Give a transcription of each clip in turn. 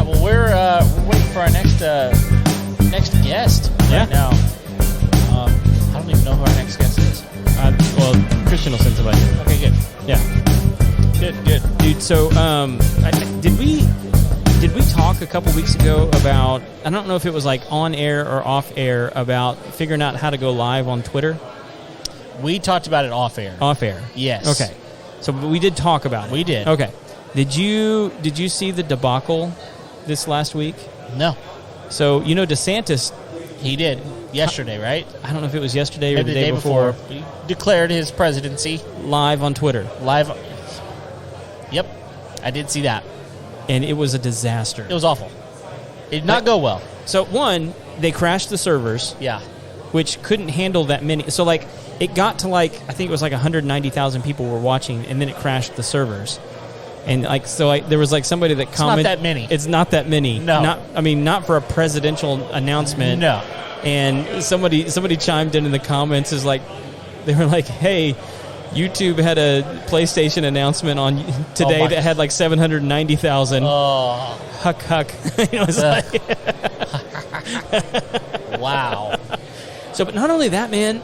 Well, we're waiting for our next guest right now. I don't even know who our next guest is. Well, Christian will send somebody. Okay, good. Yeah. Good. Dude, so did we talk a couple weeks ago about, I don't know if it was like on air or off air, about figuring out how to go live on Twitter? We talked about it off air. Off air. Yes. Okay. So we did talk about it. We did. Okay. Did you see the debacle this last week? No. So, DeSantis... He did. Yesterday, right? I don't know if it was yesterday or Maybe the day before. He declared his presidency. Live on Twitter. Live. Yep. I did see that. And it was a disaster. It was awful. It did not go well. So, one, they crashed the servers. Yeah. Which couldn't handle that many. So, it got to, I think it was 190,000 people were watching, and then it crashed the servers. And there was somebody that commented. It's not that many. It's not that many. No. Not for a presidential announcement. No. And somebody chimed in the comments they were like, hey, YouTube had a PlayStation announcement on today that had 790,000. Oh. Huck. Wow. So, but not only that, man.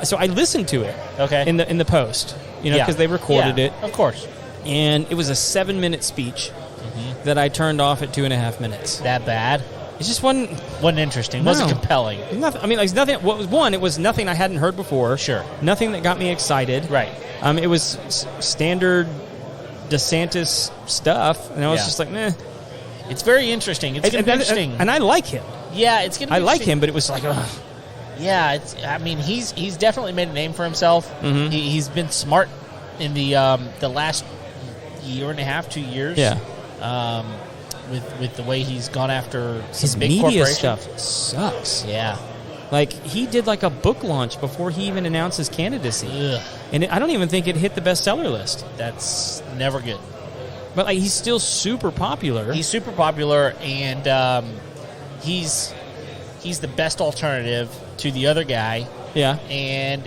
So I listened to it. Okay. In the post, because they recorded it. Of course. And it was a 7-minute speech that I turned off at 2.5 minutes. That bad? It just wasn't interesting. No. Wasn't compelling. Nothing. Nothing. What was one? It was nothing I hadn't heard before. Sure. Nothing that got me excited. Right. It was standard DeSantis stuff, and I was just like, meh. It's very interesting. It's going to be interesting. And I like him. Yeah, it's going to be I like him, but it was ugh. Yeah, he's definitely made a name for himself. Mm-hmm. He's been smart in the last year and a half, 2 years. Yeah. With the way he's gone after his big media corporations. stuff sucks. Yeah. He did a book launch before he even announced his candidacy. Ugh. And I don't even think it hit the bestseller list. That's never good. But he's still super popular. He's super popular, and he's the best alternative to the other guy. Yeah. And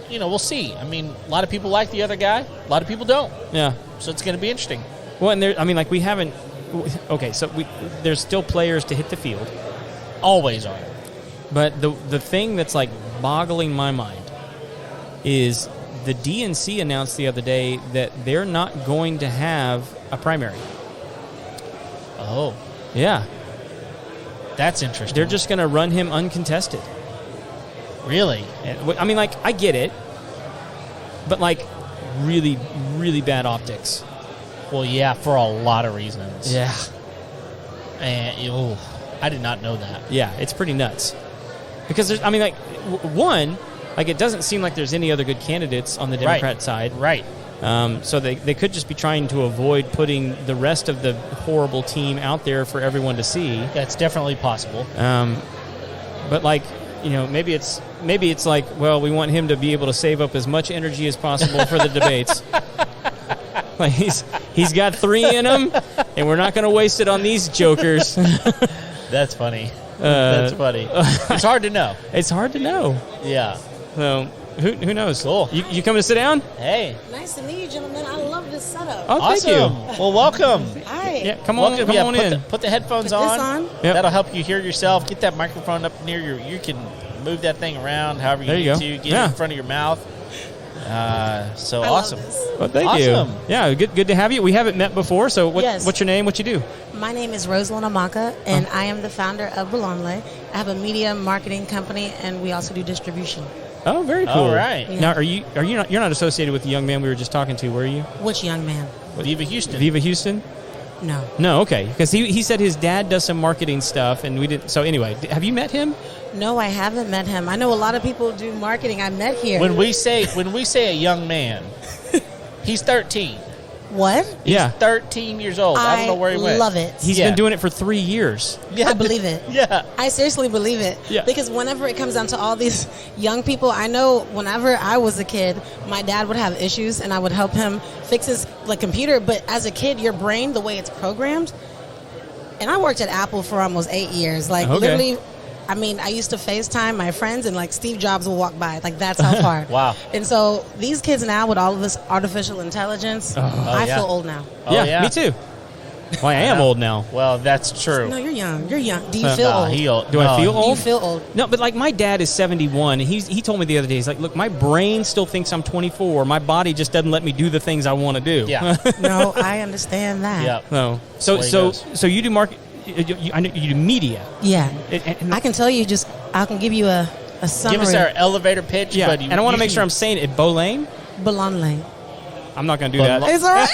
we'll see. A lot of people like the other guy. A lot of people don't. Yeah. So it's going to be interesting. Well, and we haven't. Okay, so there's still players to hit the field. Always are. But the thing that's boggling my mind is the DNC announced the other day that they're not going to have a primary. Oh. Yeah. That's interesting. They're just going to run him uncontested. Really? I get it. But really, really bad optics. Well, yeah, for a lot of reasons. Yeah. And I did not know that. Yeah, it's pretty nuts. Because there's, one, it doesn't seem like there's any other good candidates on the Democrat side. Right. So they could just be trying to avoid putting the rest of the horrible team out there for everyone to see. That's definitely possible. But maybe it's well, we want him to be able to save up as much energy as possible for the debates. He's got 3 in him, and we're not going to waste it on these jokers. That's funny. That's funny. It's hard to know. It's hard to know. Yeah. So who knows? Cool. You coming to sit down? Hey. Nice to meet you, gentlemen. I love this setup. Oh, awesome. Thank you. Well, welcome. Hi. Yeah, come on in. Put the headphones Put on. this on. Yep. That'll help you hear yourself. Get that microphone up near you can move that thing around however you need to. Get it in front of your mouth. So I awesome. love this. Well, thank Awesome. you. Yeah, good to have you. We haven't met before, so Yes. what's your name? What you do? My name is Rosalind Amaka, and I am the founder of Belonle. I have a media marketing company, and we also do distribution. Oh, very cool. All right. Yeah. Now, you're not associated with the young man we were just talking to, were you? Which young man? Viva Houston. Viva Houston? No. No, okay. Because he said his dad does some marketing stuff, and we didn't. So anyway, have you met him? No, I haven't met him. I know a lot of people do marketing. I met here. When we say a young man, he's 13. What? He's Yeah. 13 years old. I don't know where he went. I love it. He's been doing it for 3 years. Yeah, I believe it. Yeah. I seriously believe it. Yeah. Because whenever it comes down to all these young people, I know whenever I was a kid, my dad would have issues and I would help him fix his computer. But as a kid, your brain, the way it's programmed, and I worked at Apple for almost 8 years. Okay. Literally, I mean, I used to FaceTime my friends, and like Steve Jobs will walk by. Like, that's how far. Wow. And so these kids now, with all of this artificial intelligence, I feel old now. Me too. Well, I am old now. Well, that's true. No, you're young. You're young. Do you feel old? Do I feel old? Do you feel old? No, but like my dad is 71, and he told me the other day, he's like, look, my brain still thinks I'm 24. My body just doesn't let me do the things I want to do. Yeah. No, I understand that. Yeah. No. So you do market. I know you do media. Yeah. And I can tell you I can give you a summary. Give us our elevator pitch. Yeah. But And I want to make sure I'm saying it. Bolane? Bolane. I'm not going to do that. It's all right.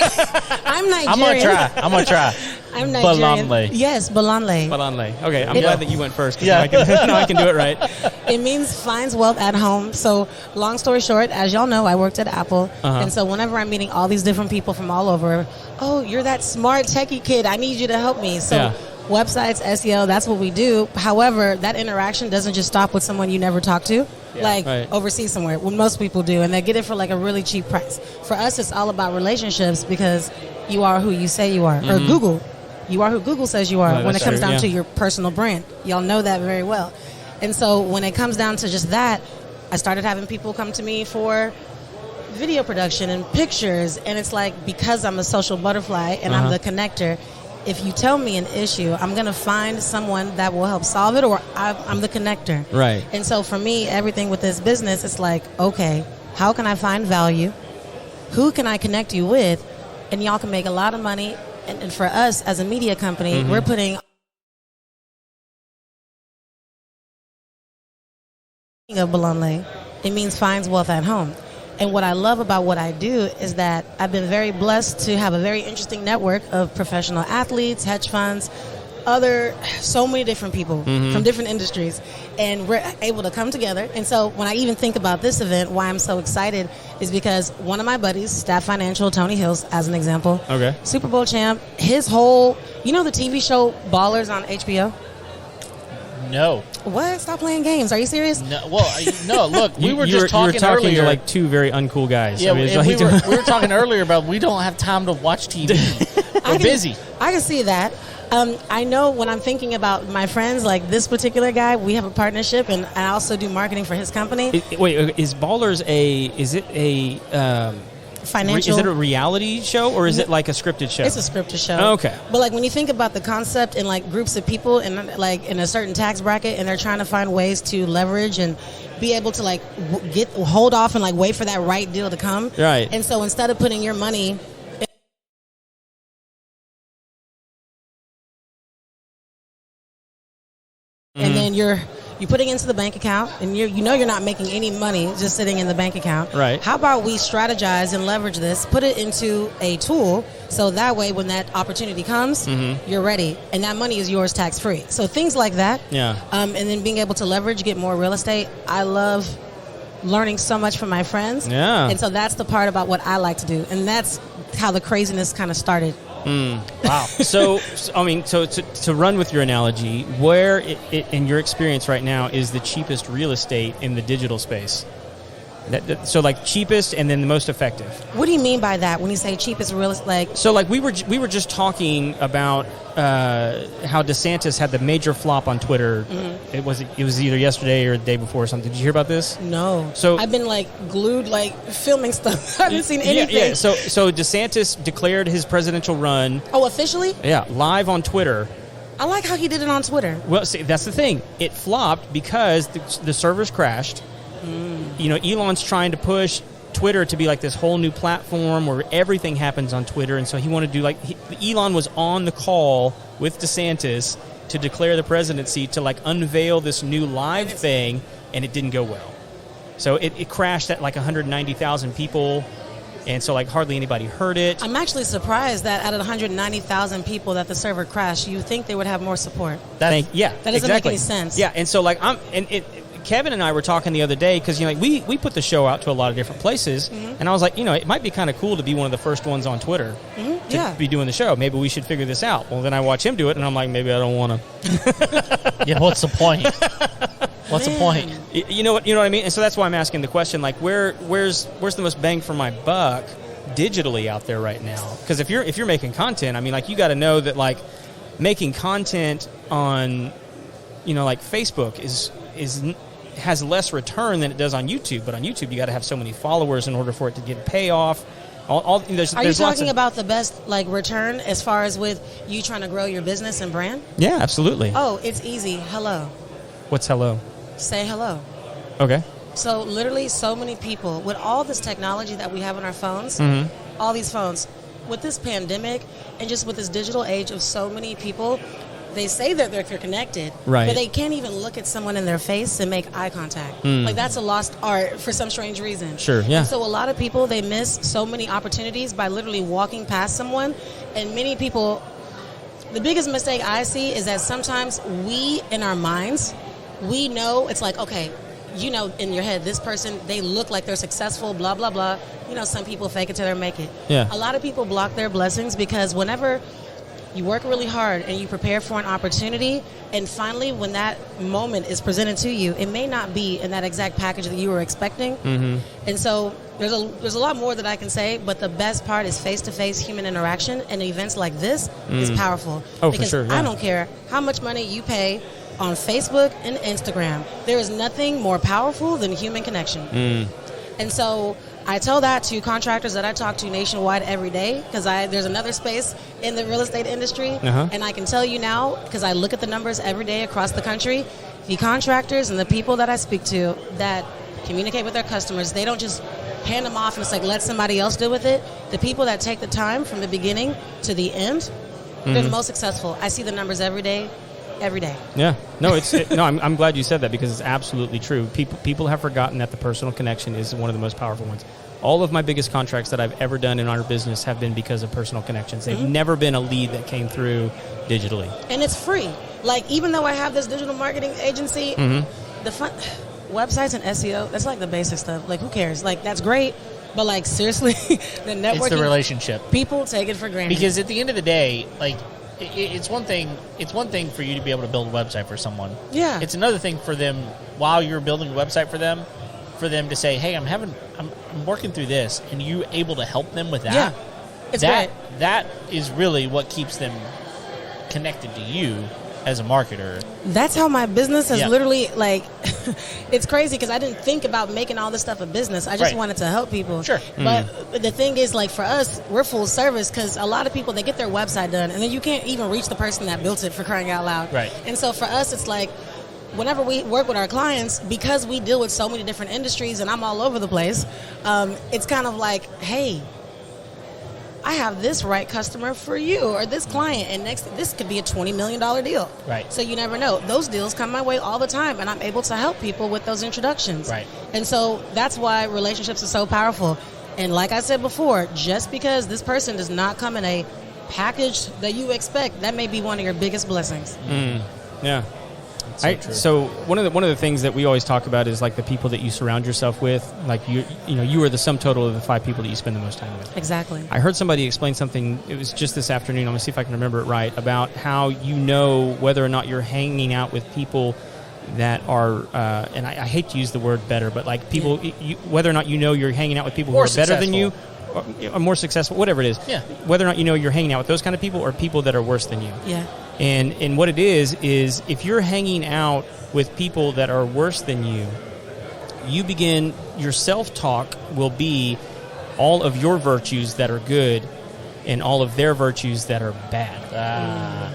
I'm Nigerian. I'm going to try. I'm Nigerian. Bolane. Yes, Bolane. Bolane. Okay, I'm glad that you went first. Yeah. Now I can do it right. It means finds wealth at home. So, long story short, as y'all know, I worked at Apple. And so whenever I'm meeting all these different people from all over, oh, you're that smart techie kid. I need you to help me. So websites, SEO, that's what we do. However, that interaction doesn't just stop with someone you never talk to. Overseas somewhere, what most people do, and they get it for like a really cheap price. For us, it's all about relationships because you are who you say you are. Or Google. You are who Google says you are when it comes down to your personal brand. Y'all know that very well. And so when it comes down to just that, I started having people come to me for video production and pictures. And it's like, because I'm a social butterfly and I'm the connector, if you tell me an issue, I'm going to find someone that will help solve it, or I'm the connector. Right. And so for me, everything with this business, it's like, okay, how can I find value? Who can I connect you with? And y'all can make a lot of money. And for us as a media company, we're putting of Bolonle. It means finds wealth at home. And what I love about what I do is that I've been very blessed to have a very interesting network of professional athletes, hedge funds, so many different people from different industries. And we're able to come together. And so when I even think about this event, why I'm so excited is because one of my buddies, Staff Financial, Tony Hills, as an example, Super Bowl champ, his whole, the TV show Ballers on HBO? No. What? Stop playing games. Are you serious? No. Well, no. Look, we were just talking earlier. to like two very uncool guys. Yeah, we were talking earlier about we don't have time to watch TV. We're busy. I can see that. I know when I'm thinking about my friends, like this particular guy, we have a partnership, and I also do marketing for his company. Wait, is Ballers financial? Is it a reality show, or is it like a scripted show? It's a scripted show. Oh, okay. But like when you think about the concept and like groups of people and like in a certain tax bracket, and they're trying to find ways to leverage and be able to like hold off and like wait for that right deal to come. Right. And so instead of putting your money and then you're putting into the bank account, and you're not making any money just sitting in the bank account. Right. How about we strategize and leverage this, put it into a tool, so that way when that opportunity comes, you're ready, and that money is yours tax-free. So things like that. Yeah. And then being able to leverage, get more real estate. I love learning so much from my friends. Yeah. And so that's the part about what I like to do, and that's how the craziness kind of started. Wow. So to run with your analogy, where in your experience right now is the cheapest real estate in the digital space? So like cheapest and then the most effective. What do you mean by that when you say cheapest real estate? So like we were just talking about how DeSantis had the major flop on Twitter. It was either yesterday or the day before or something. Did you hear about this? No. So I've been like glued, like filming stuff. I haven't seen anything. Yeah. So DeSantis declared his presidential run. Oh, officially? Yeah, live on Twitter. I like how he did it on Twitter. Well, see, that's the thing. It flopped because the servers crashed. Elon's trying to push Twitter to be like this whole new platform where everything happens on Twitter, and so he wanted to do Elon was on the call with DeSantis to declare the presidency to like unveil this new live thing, and it didn't go well. So it crashed at like 190,000 people. And so, like, hardly anybody heard it. I'm actually surprised that out of 190,000 people that the server crashed, you think they would have more support. That doesn't make any sense. Yeah, and so, like, Kevin and I were talking the other day because, we put the show out to a lot of different places. And I was like, it might be kind of cool to be one of the first ones on Twitter to be doing the show. Maybe we should figure this out. Well, then I watch him do it, and I'm like, maybe I don't want to. Yeah, what's the point? What's the point? You know what I mean? And so that's why I'm asking the question, like, where's the most bang for my buck digitally out there right now? Because if you're making content, I mean, like, you got to know that, like, making content on like Facebook has less return than it does on YouTube, but on YouTube you got to have so many followers in order for it to get payoff. Are you talking about the best like return as far as with you trying to grow your business and brand? Yeah, absolutely. Oh, it's easy. Hello. What's hello? Say hello. Okay. So literally so many people, with all this technology that we have on our phones, all these phones, with this pandemic and just with this digital age of so many people, they say that they're connected, right, but they can't even look at someone in their face and make eye contact. Like, that's a lost art for some strange reason. Sure, yeah. And so a lot of people, they miss so many opportunities by literally walking past someone. And many people, the biggest mistake I see is that sometimes we, in our minds, we know, it's like, okay, you know, in your head, this person, they look like they're successful, blah, blah, blah. You know, some people fake it till they make it. Yeah. A lot of people block their blessings because whenever you work really hard and you prepare for an opportunity, and finally when that moment is presented to you, it may not be in that exact package that you were expecting. And so there's a lot more that I can say, but the best part is face-to-face human interaction, and events like this is powerful. Oh, because for sure, yeah. I don't care how much money you pay on Facebook and Instagram. There is nothing more powerful than human connection. And so I tell that to contractors that I talk to nationwide every day, because there's another space in the real estate industry, and I can tell you now, because I look at the numbers every day across the country, the contractors and the people that I speak to that communicate with their customers, they don't just hand them off and it's like, let somebody else deal with it. The people that take the time from the beginning to the end, they're the most successful. I see the numbers every day. Yeah, no, I'm glad you said that, because it's absolutely true. People have forgotten that the personal connection is one of the most powerful ones. All of my biggest contracts that I've ever done in our business have been because of personal connections. They've never been a lead that came through digitally. And it's free. Like, even though I have this digital marketing agency, the fun websites and SEO, that's like the basic stuff. Like, who cares? Like, that's great. But, like, seriously, the networking, it's the relationship. People take it for granted. Because at the end of the day, like, it's one thing for you to be able to build a website for someone. Yeah. It's another thing for them, while you're building a website for them to say, hey, I'm working through this, and you able to help them with that. Yeah. It's great. That is really what keeps them connected to you as a marketer. That's how my business has literally, like, it's crazy because I didn't think about making all this stuff a business. I just wanted to help people. Sure. But the thing is, like, for us, we're full service, because a lot of people, they get their website done and then you can't even reach the person that built it, for crying out loud. Right. And so for us, it's like, whenever we work with our clients, because we deal with so many different industries and I'm all over the place, it's kind of like, hey, I have this right customer for you, or this client, and this could be a $20 million deal. Right. So you never know. Those deals come my way all the time, and I'm able to help people with those introductions. Right. And so that's why relationships are so powerful. And like I said before, just because this person does not come in a package that you expect, that may be one of your biggest blessings. Yeah. So one of the things that we always talk about is, like, the people that you surround yourself with. Like, you are the sum total of the 5 people that you spend the most time with. Exactly. I heard somebody explain something, it was just this afternoon, I'm going to see if I can remember it right, about how you know whether or not you're hanging out with people that are, and I hate to use the word better, but like people, whether or not you know you're hanging out with people who are better than you, or more successful, whatever it is. Yeah. Whether or not you know you're hanging out with those kind of people or people that are worse than you. Yeah. And what it is if you're hanging out with people that are worse than you, your self-talk will be all of your virtues that are good and all of their virtues that are bad.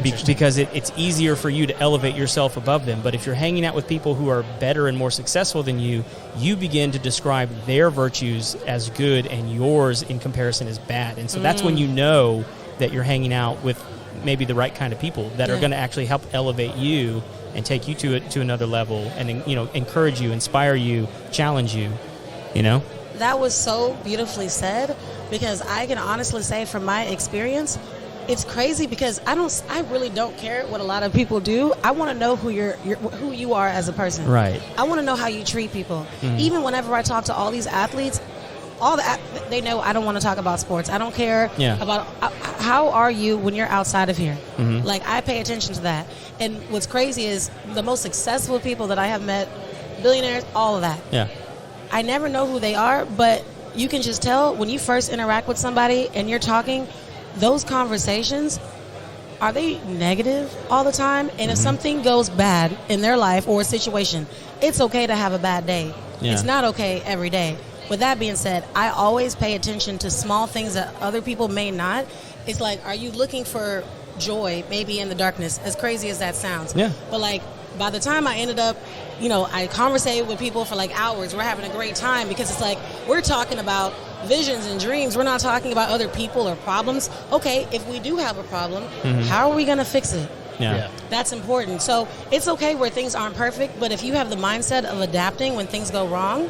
Because it's easier for you to elevate yourself above them. But if you're hanging out with people who are better and more successful than you, you begin to describe their virtues as good and yours in comparison as bad. And so that's when you know that you're hanging out with maybe the right kind of people that are going to actually help elevate you and take you to another level and, encourage you, inspire you, challenge you, That was so beautifully said, because I can honestly say from my experience, it's crazy because I really don't care what a lot of people do. I want to know who you are as a person. Right. I want to know how you treat people. Even whenever I talk to all these athletes, they know I don't want to talk about sports. I don't care about how are you when you're outside of here. Like, I pay attention to that. And what's crazy is the most successful people that I have met, billionaires, all of that. Yeah. I never know who they are, but you can just tell when you first interact with somebody and you're talking, those conversations are they negative all the time? And if something goes bad in their life or a situation, it's okay to have a bad day. Yeah. It's not okay every day. With that being said, I always pay attention to small things that other people may not. It's like, are you looking for joy maybe in the darkness, as crazy as that sounds? Yeah. But like, by the time I ended up, I conversated with people for like hours. We're having a great time because it's like we're talking about visions and dreams. We're not talking about other people or problems. Okay, if we do have a problem, how are we going to fix it? Yeah. That's important. So it's okay where things aren't perfect, but if you have the mindset of adapting when things go wrong,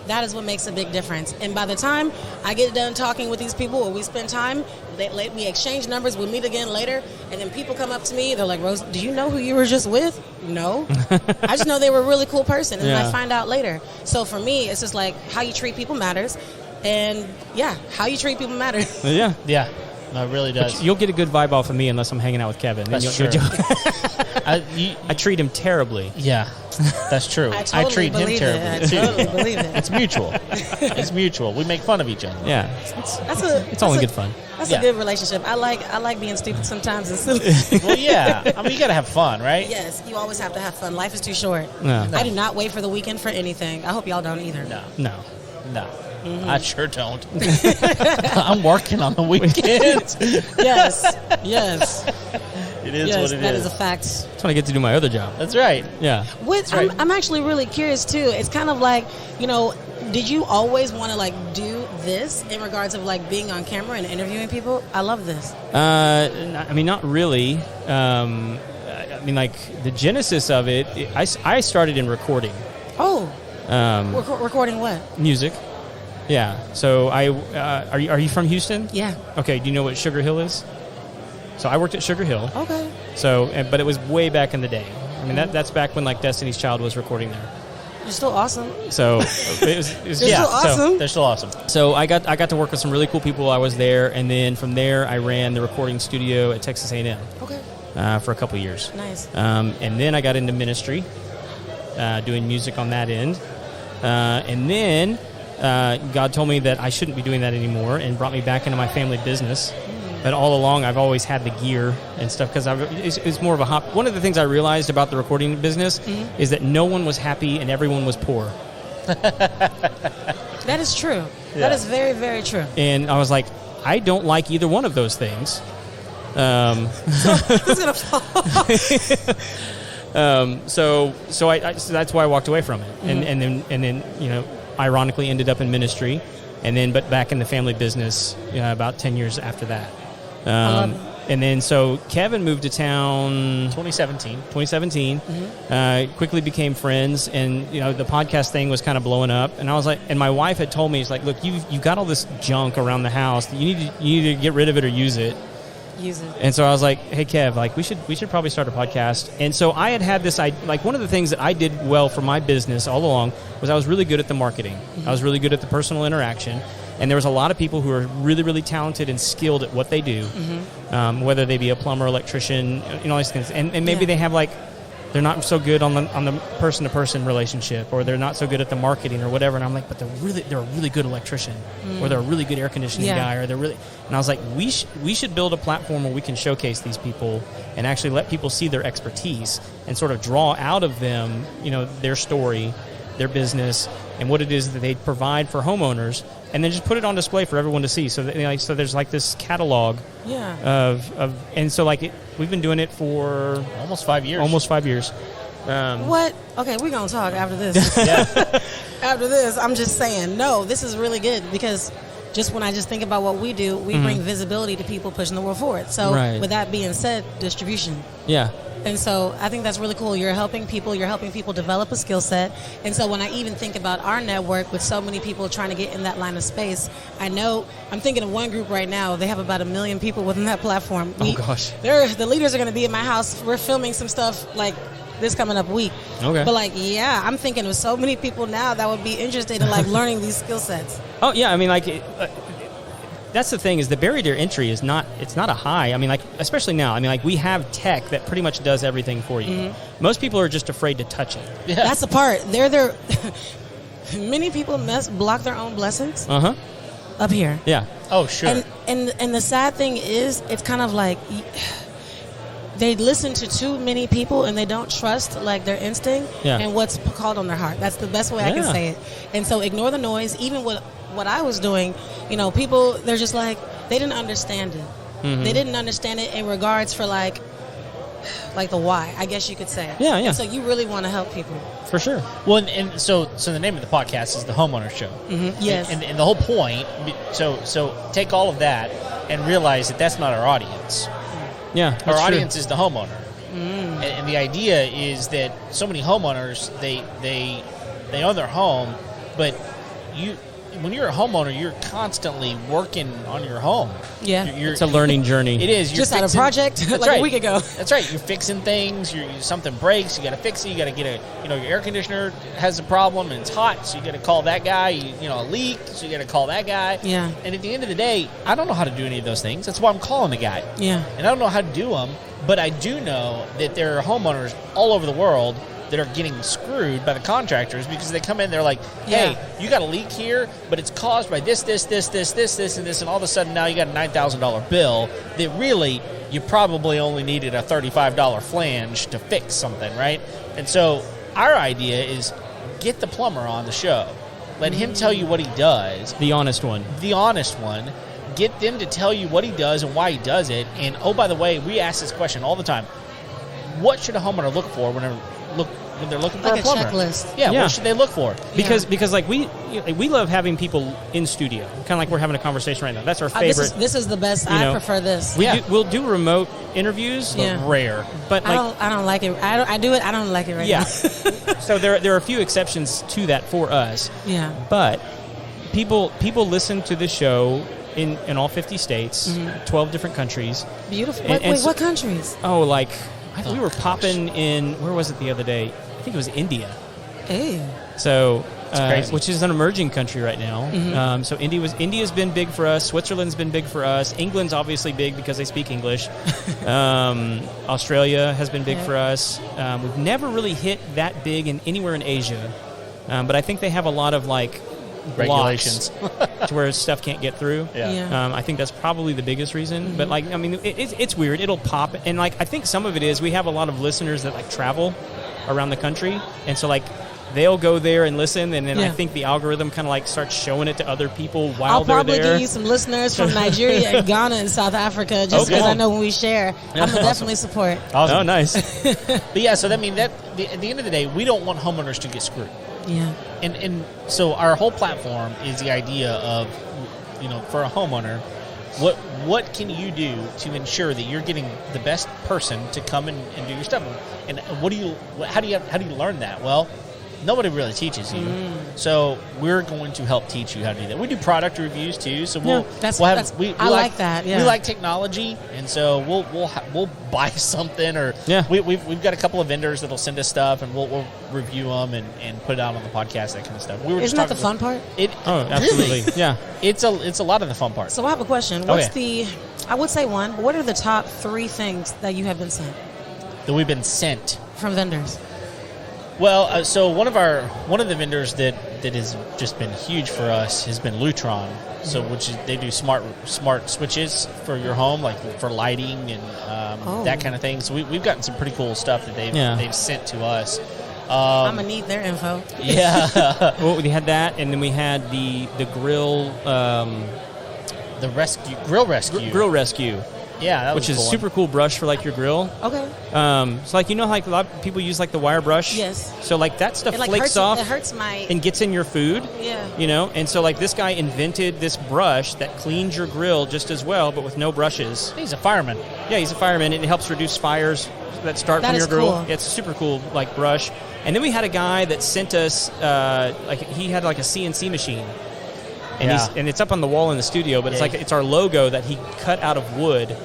that is what makes a big difference. And by the time I get done talking with these people or we spend time, we exchange numbers, we'll meet again later, and then people come up to me, they're like, Rose, do you know who you were just with? No. I just know they were a really cool person, and I find out later. So for me, it's just like how you treat people matters. And how you treat people matters. Yeah. Yeah. No, it really does. But you'll get a good vibe off of me unless I'm hanging out with Kevin. That's true. I treat him terribly. Yeah, that's true. I totally treat him believe terribly. it. I totally believe it. It's mutual. It's mutual. We make fun of each other. Yeah. It's all in good fun. That's a good relationship. I like being stupid sometimes and silly. Well, yeah. I mean, you got to have fun, right? Yes, you always have to have fun. Life is too short. Yeah. I do not wait for the weekend for anything. I hope y'all don't either. No. I sure don't. I'm working on the weekends. Yes. It is what it is. That is a fact. That's when I get to do my other job. That's right. Yeah. right. I'm actually really curious too. It's kind of like, did you always want to like do this in regards of like being on camera and interviewing people? I love this. I mean, not really. I mean, like the genesis of it, I started in recording. Oh. Recording what? Music. Yeah. So are you from Houston? Yeah. Okay. Do you know what Sugar Hill is? So I worked at Sugar Hill. Okay. So, but it was way back in the day. I mean, that's back when like Destiny's Child was recording there. You're still awesome. So it was You're still awesome. They're still awesome. So I got to work with some really cool people. I was there, and then from there I ran the recording studio at Texas A&M. Okay. For a couple of years. Nice. And then I got into ministry, doing music on that end, and then God told me that I shouldn't be doing that anymore, and brought me back into my family business. But all along, I've always had the gear and stuff because it's more of a hop. One of the things I realized about the recording business is that no one was happy and everyone was poor. That is true. Yeah. That is very, very true. And I was like, I don't like either one of those things. Who's gonna fall? So that's why I walked away from it, and then ironically ended up in ministry, but back in the family business about 10 years after that. And then so Kevin moved to town 2017. Quickly became friends, and the podcast thing was kind of blowing up, and I was like, and my wife had told me, it's like, look, you got all this junk around the house, you need to get rid of it or use it. And so I was like, hey Kev, like we should probably start a podcast. And so I had this, like one of the things that I did well for my business all along was I was really good at the marketing. I was really good at the personal interaction. And there was a lot of people who are really, really talented and skilled at what they do, whether they be a plumber, electrician, all these things. And maybe they have they're not so good on the person-to-person relationship, or they're not so good at the marketing or whatever. And I'm like, but they're a really good electrician, or they're a really good air conditioning guy, or they're really. And I was like, we should build a platform where we can showcase these people and actually let people see their expertise and sort of draw out of them, their story, their business, and what it is that they provide for homeowners, and then just put it on display for everyone to see. So that, so there's like this catalog of and so we've been doing it for almost 5 years. What? Okay, we're gonna talk after this. After this, I'm just saying, no, this is really good because just when I just think about what we do, we bring visibility to people pushing the world forward. So with that being said, distribution. Yeah. And so I think that's really cool. You're helping people develop a skill set. And so when I even think about our network with so many people trying to get in that line of space, I'm thinking of one group right now. They have about 1 million people within that platform. The leaders are going to be in my house. We're filming some stuff like this coming up week. Okay. But I'm thinking of so many people now that would be interested in learning these skill sets. Oh yeah, I mean that's the thing is the barrier to entry is not a high. I mean especially now. I mean we have tech that pretty much does everything for you. Most people are just afraid to touch it. Yeah. That's the part. They're many people block their own blessings. Up here. Yeah. Oh sure. And the sad thing is it's kind of like they listen to too many people and they don't trust like their instinct and what's called on their heart. That's the best way I can say it. And so ignore the noise. Even with what I was doing, you know, people, they're just like, they didn't understand it. Mm-hmm. They didn't understand it in regards for like the why, I guess you could say. Yeah. And so you really want to help people. For sure. Well, and so the name of the podcast is the Homeowners Show. Mm-hmm. Yes. And the whole point, so take all of that and realize that that's not our audience. Yeah. Our audience is the homeowner. And the idea is that so many homeowners, they own their home, but when you're a homeowner, you're constantly working on your home. Yeah. It's a learning journey. It is. Just had a project like a week ago. That's right. You're fixing things. Something breaks. You got to fix it. You got to get your air conditioner has a problem and it's hot, so you got to call that guy. A leak, so you got to call that guy. Yeah. And at the end of the day, I don't know how to do any of those things. That's why I'm calling the guy. Yeah. And I don't know how to do them, but I do know that there are homeowners all over the world that are getting screwed by the contractors because they come in, they're like, hey, you got a leak here, but it's caused by this, and this, and all of a sudden now you got a $9,000 bill that really you probably only needed a $35 flange to fix something, right? And so our idea is get the plumber on the show. Let him tell you what he does. The honest one. Get them to tell you what he does and why he does it. And, oh, by the way, we ask this question all the time. What should a homeowner look for when they're looking for like a plumber? Checklist. Yeah, what should they look for? Because like we love having people in studio, kind of like we're having a conversation right now. That's our favorite. This is the best. I prefer this. We'll do remote interviews, but rare. But I don't like it. I do it. I don't like it right now. So there are a few exceptions to that for us. Yeah. But people listen to the show in all 50 states, 12 different countries. Beautiful. Wait, what countries? Oh, like we were popping in. Where was it the other day? I think it was India. Hey. So, crazy. which is an emerging country right now. Mm-hmm. So India's been big for us. Switzerland's been big for us. England's obviously big because they speak English. Australia has been big for us. We've never really hit that big anywhere in Asia, but I think they have a lot of like regulations to where stuff can't get through. I think that's probably the biggest reason. But like, I mean, it's weird. It'll pop, and like I think some of it is we have a lot of listeners that like travel around the country, and so like they'll go there and listen, and then I think the algorithm kind of like starts showing it to other people while they're there. I'll probably give you some listeners from Nigeria and Ghana and South Africa, just because I know when we share, I'm gonna definitely support. Awesome. Oh, nice. But yeah, so that mean that at the end of the day, we don't want homeowners to get screwed. Yeah. And so our whole platform is the idea of, for a homeowner, what can you do to ensure that you're getting the best person to come and do your stuff? And how do you learn that? Well, nobody really teaches you. So we're going to help teach you how to do that. We do product reviews too. So I like that. Yeah. We like technology, and so we'll buy something, or we've got a couple of vendors that'll send us stuff, and we'll review them and put it out on the podcast, that kind of stuff. Isn't that the fun part? Absolutely. Really? Yeah. It's a lot of the fun part. So I have a question. I would say what are the top 3 things that you have been sent? That we've been sent from vendors. Well, so one of the vendors that has just been huge for us has been Lutron. So they do smart switches for your home, like for lighting and that kind of thing. So we've gotten some pretty cool stuff that they've sent to us. I'm gonna need their info. Yeah. Well, we had that, and then we had the grill, grill rescue. Grill rescue. Yeah, that which was is cool super cool brush for like your grill. Okay. So like like a lot of people use like the wire brush. Yes. So like that stuff like flakes off. It hurts my and gets in your food. Yeah. And so like this guy invented this brush that cleans your grill just as well, but with no brushes. He's a fireman. Yeah, he's a fireman, and it helps reduce fires that start from your grill. Cool. Yeah, it's a super cool like brush. And then we had a guy that sent us he had like a CNC machine. And it's up on the wall in the studio, but it's our logo that he cut out of wood.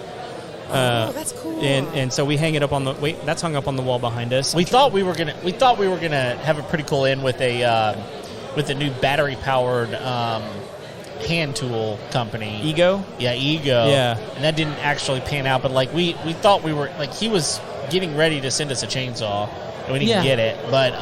That's cool. And so we hang it up on that's hung up on the wall behind us. We thought we were gonna have a pretty cool with a new battery powered hand tool company. Ego? Yeah, Ego. Yeah. And that didn't actually pan out, but like we thought we were he was getting ready to send us a chainsaw and we didn't get it. But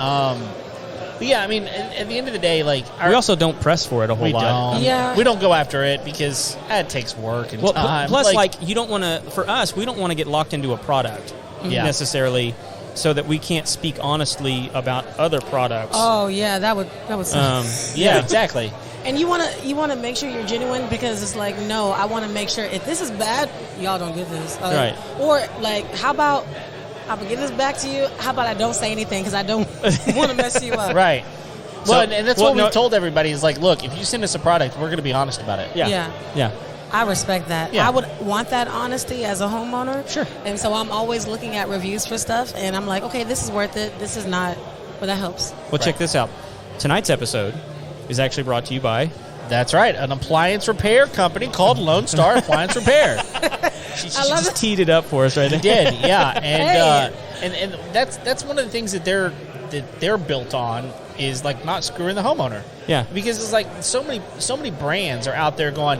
But yeah, I mean, at the end of the day, like we also don't press for it a whole lot. We don't go after it because it takes work and time. Plus, like you don't want to. For us, we don't want to get locked into a product necessarily, so that we can't speak honestly about other products. Oh yeah, that would suck. Yeah, exactly. And you want to make sure you're genuine, because it's like, no, I want to make sure if this is bad, y'all don't get this. Right. Or like, how about I'm gonna give this back to you? How about I don't say anything because I don't want to mess you up? Right. Well, and that's what we've told everybody is like, look, if you send us a product, we're going to be honest about it. Yeah. I respect that. Yeah. I would want that honesty as a homeowner. Sure. And so I'm always looking at reviews for stuff, and I'm like, okay, this is worth it. This is not, but that helps. Well, check this out. Tonight's episode is actually brought to you by... That's right, an appliance repair company called Lone Star Appliance Repair. She just teed it up for us right there. She did, yeah. And that's one of the things that they're built on is like not screwing the homeowner. Yeah. Because it's like so many brands are out there going,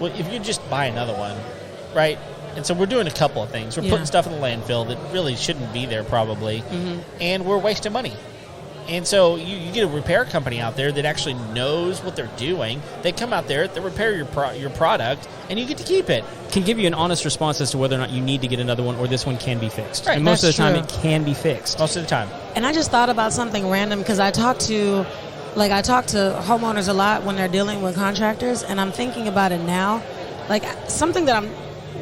well, if you just buy another one, right? And so we're doing a couple of things. We're putting stuff in the landfill that really shouldn't be there probably, and we're wasting money. And so you get a repair company out there that actually knows what they're doing. They come out there, they repair your product, and you get to keep it. Can give you an honest response as to whether or not you need to get another one or this one can be fixed. Right, and most of the time, true. it can be fixed. Most of the time. And I just thought about something random, because I talk to homeowners a lot when they're dealing with contractors, and I'm thinking about it now. Like something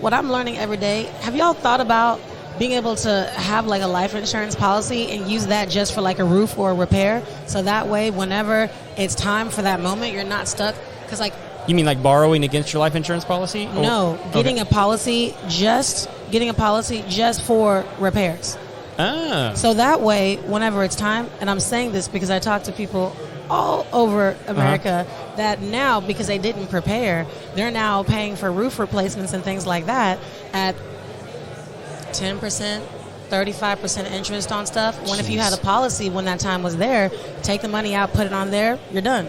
what I'm learning every day. Have y'all thought about being able to have like a life insurance policy and use that just for like a roof or a repair, so that way whenever it's time for that moment, you're not stuck? Because like, you mean like borrowing against your life insurance policy? No, getting a policy just for repairs. So that way, whenever it's time, and I'm saying this because I talk to people all over America that now, because they didn't prepare, they're now paying for roof replacements and things like that at 10%, 35% interest on stuff. When if you had a policy when that time was there, take the money out, put it on there, you're done.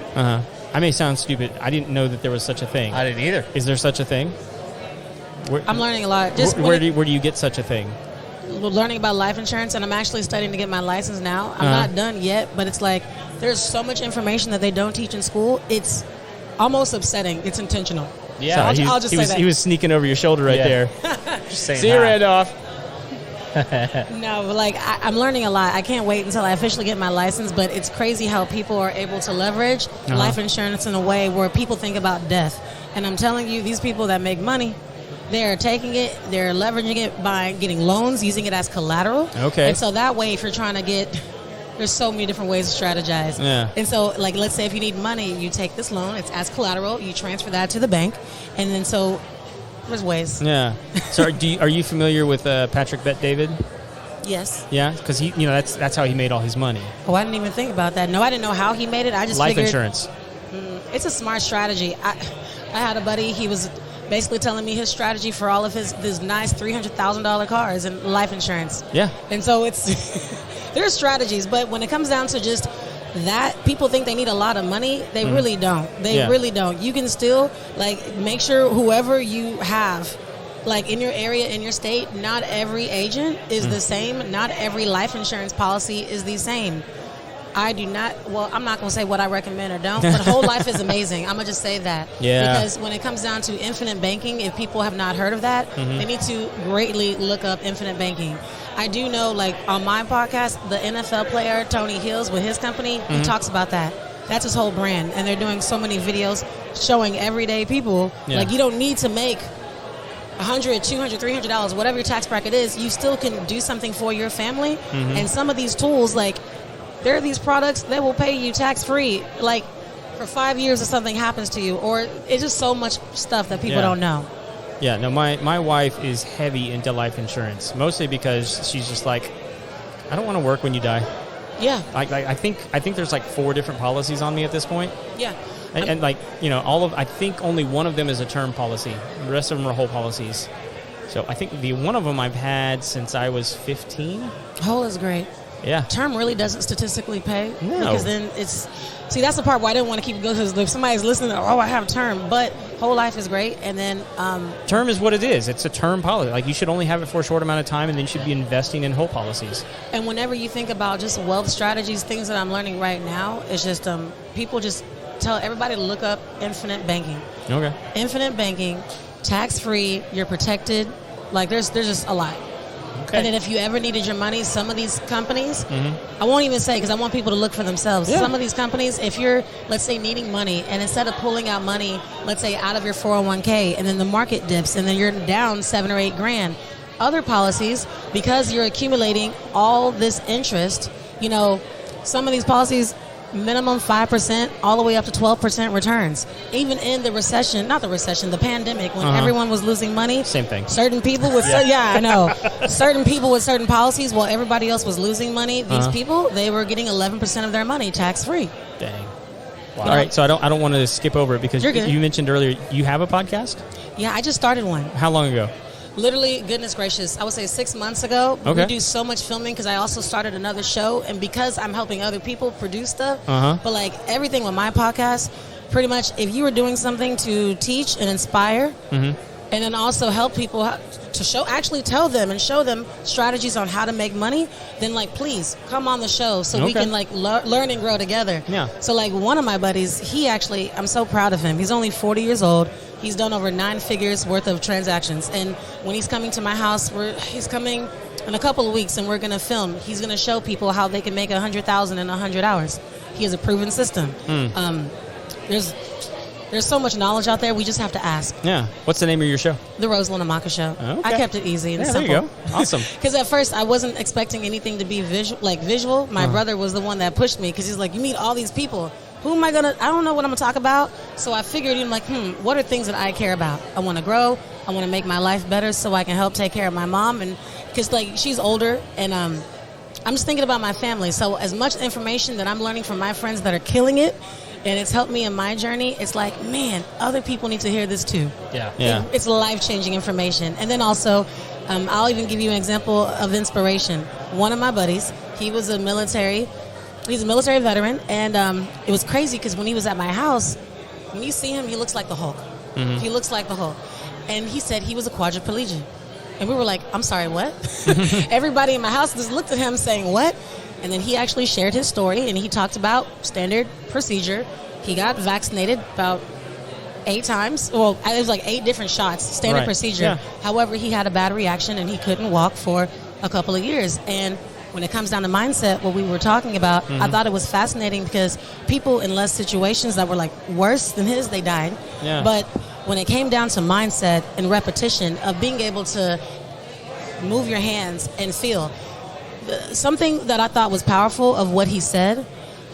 I may sound stupid. I didn't know that there was such a thing. I didn't either. Is there such a thing? I'm learning a lot. Where do you get such a thing? Learning about life insurance, and I'm actually studying to get my license now. I'm not done yet, but it's like there's so much information that they don't teach in school. It's almost upsetting. It's intentional. Yeah, Sorry, I'll just say that. He was sneaking over your shoulder right there. Just saying. See you, Randolph. No, but like I'm learning a lot. I can't wait until I officially get my license, but it's crazy how people are able to leverage life insurance in a way where people think about death. And I'm telling you, these people that make money, they're taking it, they're leveraging it by getting loans, using it as collateral. Okay. And so that way, if you're trying to there's so many different ways to strategize. Yeah. And so, like, let's say if you need money, you take this loan, it's as collateral, you transfer that to the bank, and then so there's ways. Yeah. So are you familiar with Patrick Bet-David? Yes. Yeah, because that's how he made all his money. Oh, I didn't even think about that. No, I didn't know how he made it. I just life figured insurance. It's a smart strategy. I had a buddy. He was basically telling me his strategy for all of his nice $300,000 cars and life insurance. Yeah. And so it's there's strategies, but when it comes down to just that, people think they need a lot of money. They really don't. They really don't. You can still like make sure whoever you have, like in your area, in your state, not every agent is the same. Not every life insurance policy is the same. I'm not going to say what I recommend or don't, but whole life is amazing. I'm going to just say that. Yeah. Because when it comes down to infinite banking, if people have not heard of that, they need to greatly look up infinite banking. I do know, like, on my podcast, the NFL player, Tony Hills, with his company, he talks about that. That's his whole brand. And they're doing so many videos showing everyday people, like, you don't need to make $100, $200, $300, whatever your tax bracket is, you still can do something for your family. And some of these tools, like, there are these products that will pay you tax-free, like, for 5 years if something happens to you. Or it's just so much stuff that people don't know. Yeah, no, my wife is heavy into life insurance, mostly because she's just like, I don't want to work when you die. Yeah. I think there's like 4 different policies on me at this point. Yeah. And like, I think only one of them is a term policy. The rest of them are whole policies. So I think one of them I've had since I was 15. Whole is great. Yeah. term really doesn't statistically pay. No. Because then that's the part where I didn't want to keep going, because if somebody's listening, I have term, but whole life is great. And then term is what it is. It's a term policy. Like, you should only have it for a short amount of time, and then you should be investing in whole policies. And whenever you think about just wealth strategies, things that I'm learning right now, it's just people just tell everybody to look up infinite banking. Okay. Infinite banking, tax-free, you're protected. Like, there's just a lot. Okay. And then if you ever needed your money, some of these companies, I won't even say, because I want people to look for themselves. Yeah. Some of these companies, if you're, let's say, needing money, and instead of pulling out money, let's say, out of your 401k, and then the market dips, and then you're down $7 or $8 grand, other policies, because you're accumulating all this interest, some of these policies, minimum 5% all the way up to 12% returns. Even in the recession, not the recession, the pandemic, when everyone was losing money. Same thing. Certain people with I know. Certain people with certain policies, while everybody else was losing money, these people, they were getting 11% of their money tax-free. Dang. Wow. All right, so I don't want to skip over it, because you mentioned earlier you have a podcast? Yeah, I just started one. How long ago? Literally, goodness gracious, I would say 6 months ago. Okay. We do so much filming because I also started another show, and because I'm helping other people produce stuff, but like everything with my podcast, pretty much if you were doing something to teach and inspire, and then also help people to actually tell them and show them strategies on how to make money, then like please come on the show so we can like learn and grow together. Yeah. So like one of my buddies, I'm so proud of him. He's only 40 years old. He's done over 9 figures worth of transactions. And when he's coming to my house, he's coming in a couple of weeks, and we're going to film. He's going to show people how they can make $100,000 in 100 hours. He has a proven system. There's so much knowledge out there. We just have to ask. Yeah. What's the name of your show? The Rosalind Amaka Show. Okay. I kept it easy and simple. There you go. Awesome. Because at first I wasn't expecting anything to be visual. My brother was the one that pushed me, because he's like, you meet all these people. Who am I I don't know what I'm going to talk about. So I figured, what are things that I care about? I want to grow. I want to make my life better so I can help take care of my mom. And because she's older, and I'm just thinking about my family. So as much information that I'm learning from my friends that are killing it, and it's helped me in my journey, it's like, man, other people need to hear this too. Yeah. It's life-changing information. And then also, I'll even give you an example of inspiration. One of my buddies, he's a military veteran, and it was crazy because when he was at my house, when you see him, he looks like the Hulk. He looks like the Hulk. And he said he was a quadriplegic. And we were like, I'm sorry, what? Everybody in my house just looked at him saying, what? And then he actually shared his story, and he talked about standard procedure. He got vaccinated about 8 times. Well, it was like 8 different shots, standard procedure. Yeah. However, he had a bad reaction, and he couldn't walk for a couple of years. And when it comes down to mindset, what we were talking about, I thought it was fascinating because people in less situations that were like worse than his, they died. Yeah. But when it came down to mindset and repetition of being able to move your hands and feel, something that I thought was powerful of what he said,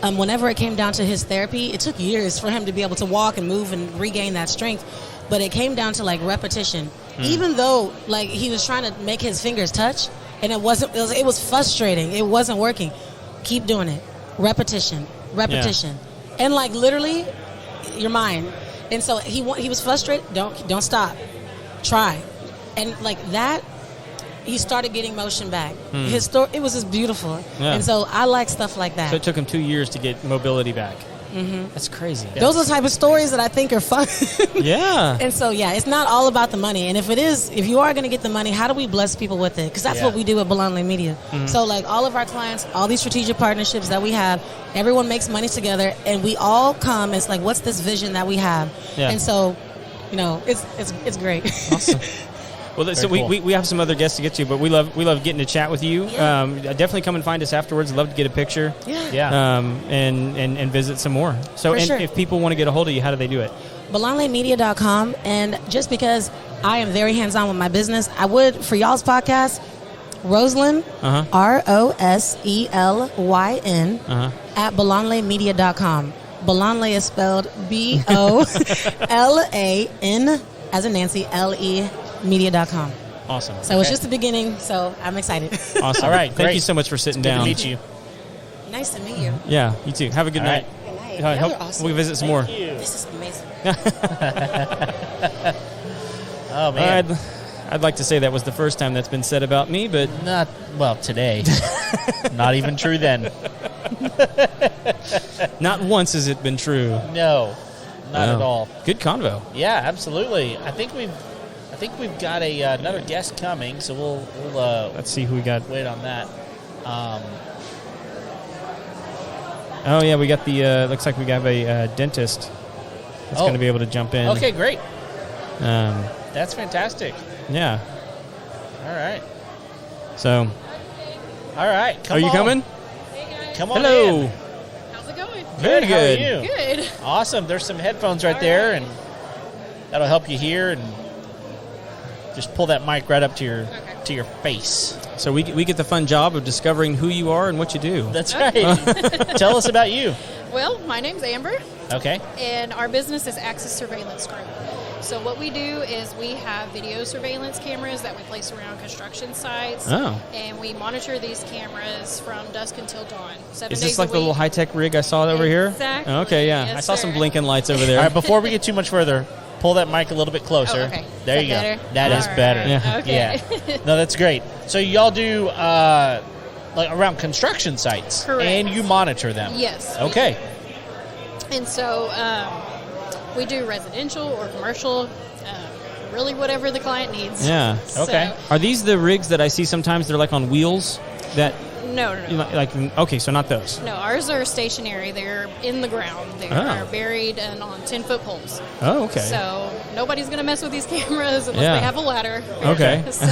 whenever it came down to his therapy, it took years for him to be able to walk and move and regain that strength. But it came down to like repetition. Even though like he was trying to make his fingers touch, and it was frustrating. It wasn't working. Keep doing it. Repetition. And like literally your mind. And so he was frustrated. Don't stop. Try. And like that, he started getting motion back. His story, it was just beautiful. Yeah. And so I like stuff like that. So it took him 2 years to get mobility back. That's crazy. Those are the type of stories that I think are fun. Yeah. And so, it's not all about the money. And if you are going to get the money, how do we bless people with it? Because that's what we do at Belongly Media. So, like, all of our clients, all these strategic partnerships that we have, everyone makes money together, and we all come. It's like, what's this vision that we have? Yeah. And so, it's great. Awesome. Well, so cool. we have some other guests to get to, but we love getting to chat with you. Yeah. Definitely come and find us afterwards. Love to get a picture. Yeah. And visit some more. So, if people want to get a hold of you, how do they do it? BelonglyMedia.com. And just because I am very hands-on with my business, I would, for y'all's podcast, Rosalind, ROSELYN, at BelonglyMedia.com. Belongly is spelled BOLAN, as in Nancy, LE. Media.com. Awesome. So it's just the beginning, so I'm excited. Awesome. All right. Thank you so much for sitting down. Good to meet you. Nice to meet you. Yeah, you too. Have a good night. Good night. Y'all are awesome. We'll visit some more. This is amazing. Oh, man. I'd like to say that was the first time that's been said about me, but Not well today. Not even true then. not once has it been true. No, not Wow. at all. Good convo. Yeah, absolutely. I think we've got another guest coming, so we'll Let's see who we got. wait on that. Oh yeah, we got the. Looks like we got a dentist that's going to be able to jump in. Okay, great. Um, That's fantastic. yeah. All right. So, All right. Come are you on. coming? Come on Hello. in. How's it going? Very How are good. you? Good. Awesome. There's some headphones right there, and that'll help you hear. And just pull that mic right up to your face. So we get the fun job of discovering who you are and what you do. That's right. Tell us about you. Well, my name's Amber, Okay. and our business is Access Surveillance Group. So what we do is we have video surveillance cameras that we place around construction sites. Oh. And we monitor these cameras from dusk until dawn. 7 Is days this like a the little week. high-tech rig I saw over here? Exactly. Okay, yeah. Yes, I saw some sir. blinking lights over there. All right. Before we get too much further, pull that mic a little bit closer. Oh, okay. There Is you that go. better? That is All better. right. Yeah. Okay. Yeah. No, that's great. So y'all do like around construction sites, Correct. and you monitor them. Yes. we Okay. do. And so we do residential or commercial, really whatever the client needs. Yeah. Okay. Are these the rigs that I see sometimes? They're like on wheels. That No. okay, so not those. No, ours are stationary. They're in the ground. They Oh. are buried and on 10-foot poles. Oh, okay. So nobody's going to mess with these cameras unless Yeah. they have a ladder. Okay. So,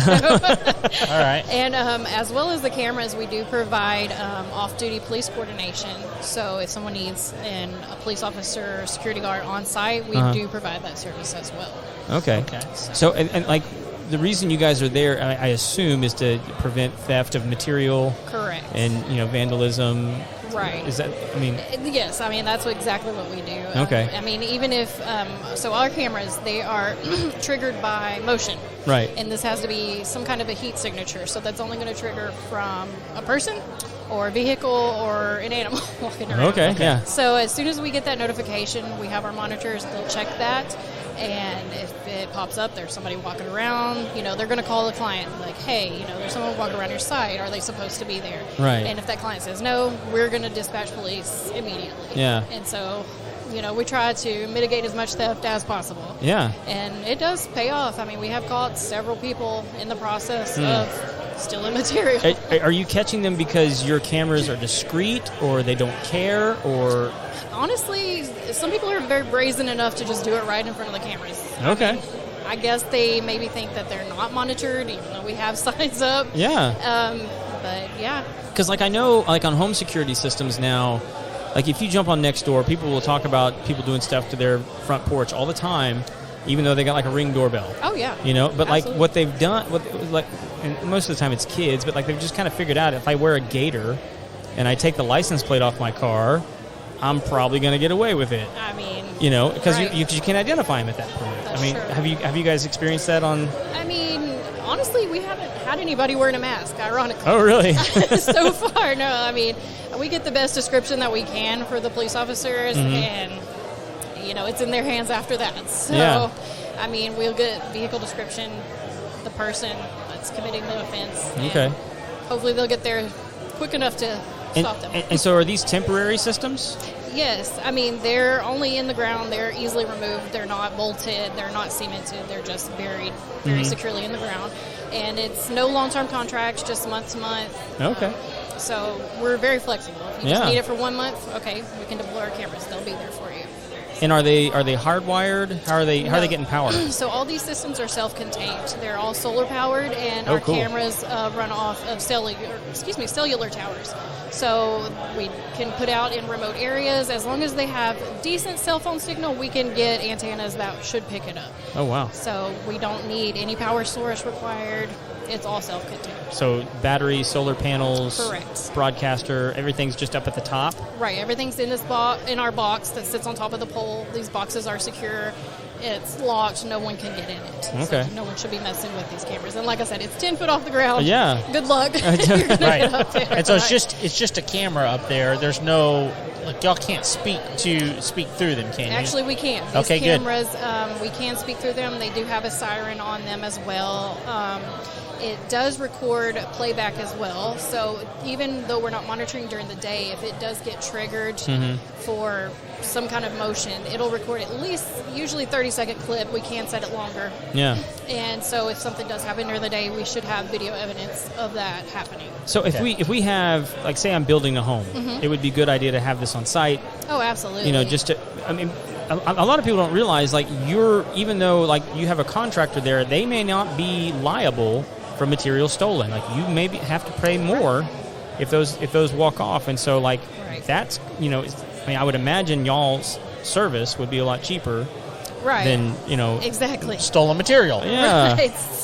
All right. and as well as the cameras, we do provide off-duty police coordination. So if someone needs a police officer or security guard on site, we do provide that service as well. Okay. Okay. So and like the reason you guys are there, I assume, is to prevent theft of material Correct. and vandalism. Right. Is that? I mean, Yes, I mean, that's exactly what we do. Okay. I mean, even if, so our cameras, they are triggered by motion. right. And this has to be some kind of a heat signature. So that's only going to trigger from a person or a vehicle or an animal walking around. Okay. Yeah. So as soon as we get that notification, we have our monitors, they'll check that. And if it pops up, there's somebody walking around, they're going to call the client like, hey, there's someone walking around your site. Are they supposed to be there? Right. And if that client says no, we're going to dispatch police immediately. Yeah. And so, we try to mitigate as much theft as possible. Yeah. And it does pay off. I mean, we have caught several people in the process of stealing material. Are you catching them because your cameras are discreet, or they don't care, or? Honestly, some people are very brazen enough to just do it right in front of the cameras. Okay. I guess they maybe think that they're not monitored, even though we have signs up. Yeah. But yeah. Because I know on home security systems now, if you jump on Nextdoor, people will talk about people doing stuff to their front porch all the time, even though they got a Ring doorbell. Oh yeah. But Absolutely. what they've done, and most of the time it's kids, but they've just kind of figured out if I wear a gator and I take the license plate off my car, I'm probably going to get away with it. I mean, Because right. you can't identify them at that point. That's I mean, true. have you guys experienced that on? I mean, honestly, we haven't had anybody wearing a mask, ironically. Oh, really? So far, no. I mean, we get the best description that we can for the police officers, and, it's in their hands after that. So, Yeah. I mean, we'll get vehicle description, the person that's committing the offense. and Okay. Hopefully they'll get there quick enough to stop them. And so are these temporary systems? Yes, I mean, they're only in the ground. They're easily removed. They're not bolted. They're not cemented. They're just buried very securely in the ground. And it's no long-term contracts, just month to month. Okay. So we're very flexible. If you just Yeah. need it for 1 month, okay, we can deploy our cameras. They'll be there for you. And are they hardwired? How are they getting power? So all these systems are self-contained. They're all solar powered, and Oh, our cool. cameras run off of cellular towers. So we can put out in remote areas. As long as they have decent cell phone signal, we can get antennas that should pick it up. Oh, wow. So we don't need any power source required. It's all self-contained. So battery, solar panels, Correct. broadcaster, everything's just up at the top? Right, everything's in in our box that sits on top of the pole. These boxes are secure. It's locked. No one can get in it. Okay. So no one should be messing with these cameras. And like I said, it's 10 foot off the ground. Yeah. Good luck. You're gonna Right. get up there. And so it's just a camera up there. There's no Look, y'all can't speak through them, can you? Actually, we can. These Okay, cameras, we can speak through them. They do have a siren on them as well. It does record playback as well. So even though we're not monitoring during the day, if it does get triggered for some kind of motion, it'll record at least usually 30-second clip. We can set it longer. Yeah. And so if something does happen during the day, we should have video evidence of that happening. So if we have, like, say I'm building a home, it would be a good idea to have this on site. Oh, absolutely. You know, just to, I mean, a lot of people don't realize, like, even though, like, you have a contractor there, they may not be liable for materials stolen. Like, you maybe have to pay more if those walk off. And so, like, that's, you know, I mean, I would imagine y'all's service would be a lot cheaper than, you know, exactly stolen material. Yeah.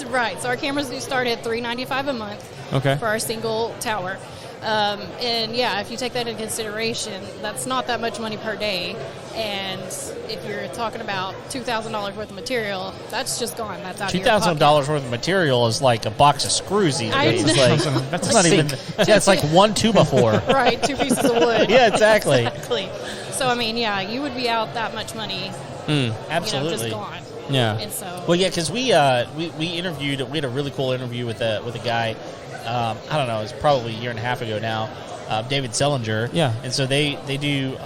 Right. So our cameras do start at $395 a month for our single tower. And yeah, if you take that into consideration, that's not that much money per day. And if you're talking about $2,000 worth of material, that's just gone. That's out of your pocket. $2,000 worth of material is like a box of screws these days. I It's know. like, that's not even. Yeah, it's like 1 2x4. Right, 2 pieces of wood. Yeah, exactly. Exactly. So I mean, yeah, you would be out that much money. Absolutely. You know, just gone. Yeah. And so. Well, yeah, because we interviewed. We had a really cool interview with a guy. I don't know. It's probably a year and a half ago now. David Sellinger. Yeah. And so they do.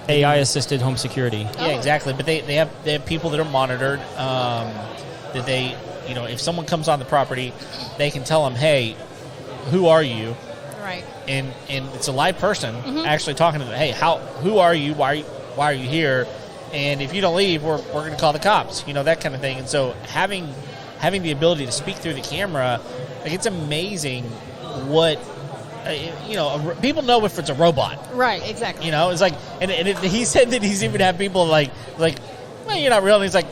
AI assisted home security. Yeah, exactly. But they have people that are monitored. That they, you know, if someone comes on the property, they can tell them, hey, who are you? Right. And it's a live person actually talking to them. Hey, who are you? Why are you here? And if you don't leave, we're going to call the cops. You know, that kind of thing. And so having the ability to speak through the camera, like, it's amazing what. You know, people know if it's a robot. Right, exactly. You know, it's like, he said that he's even had people like, well, you're not real. And he's like,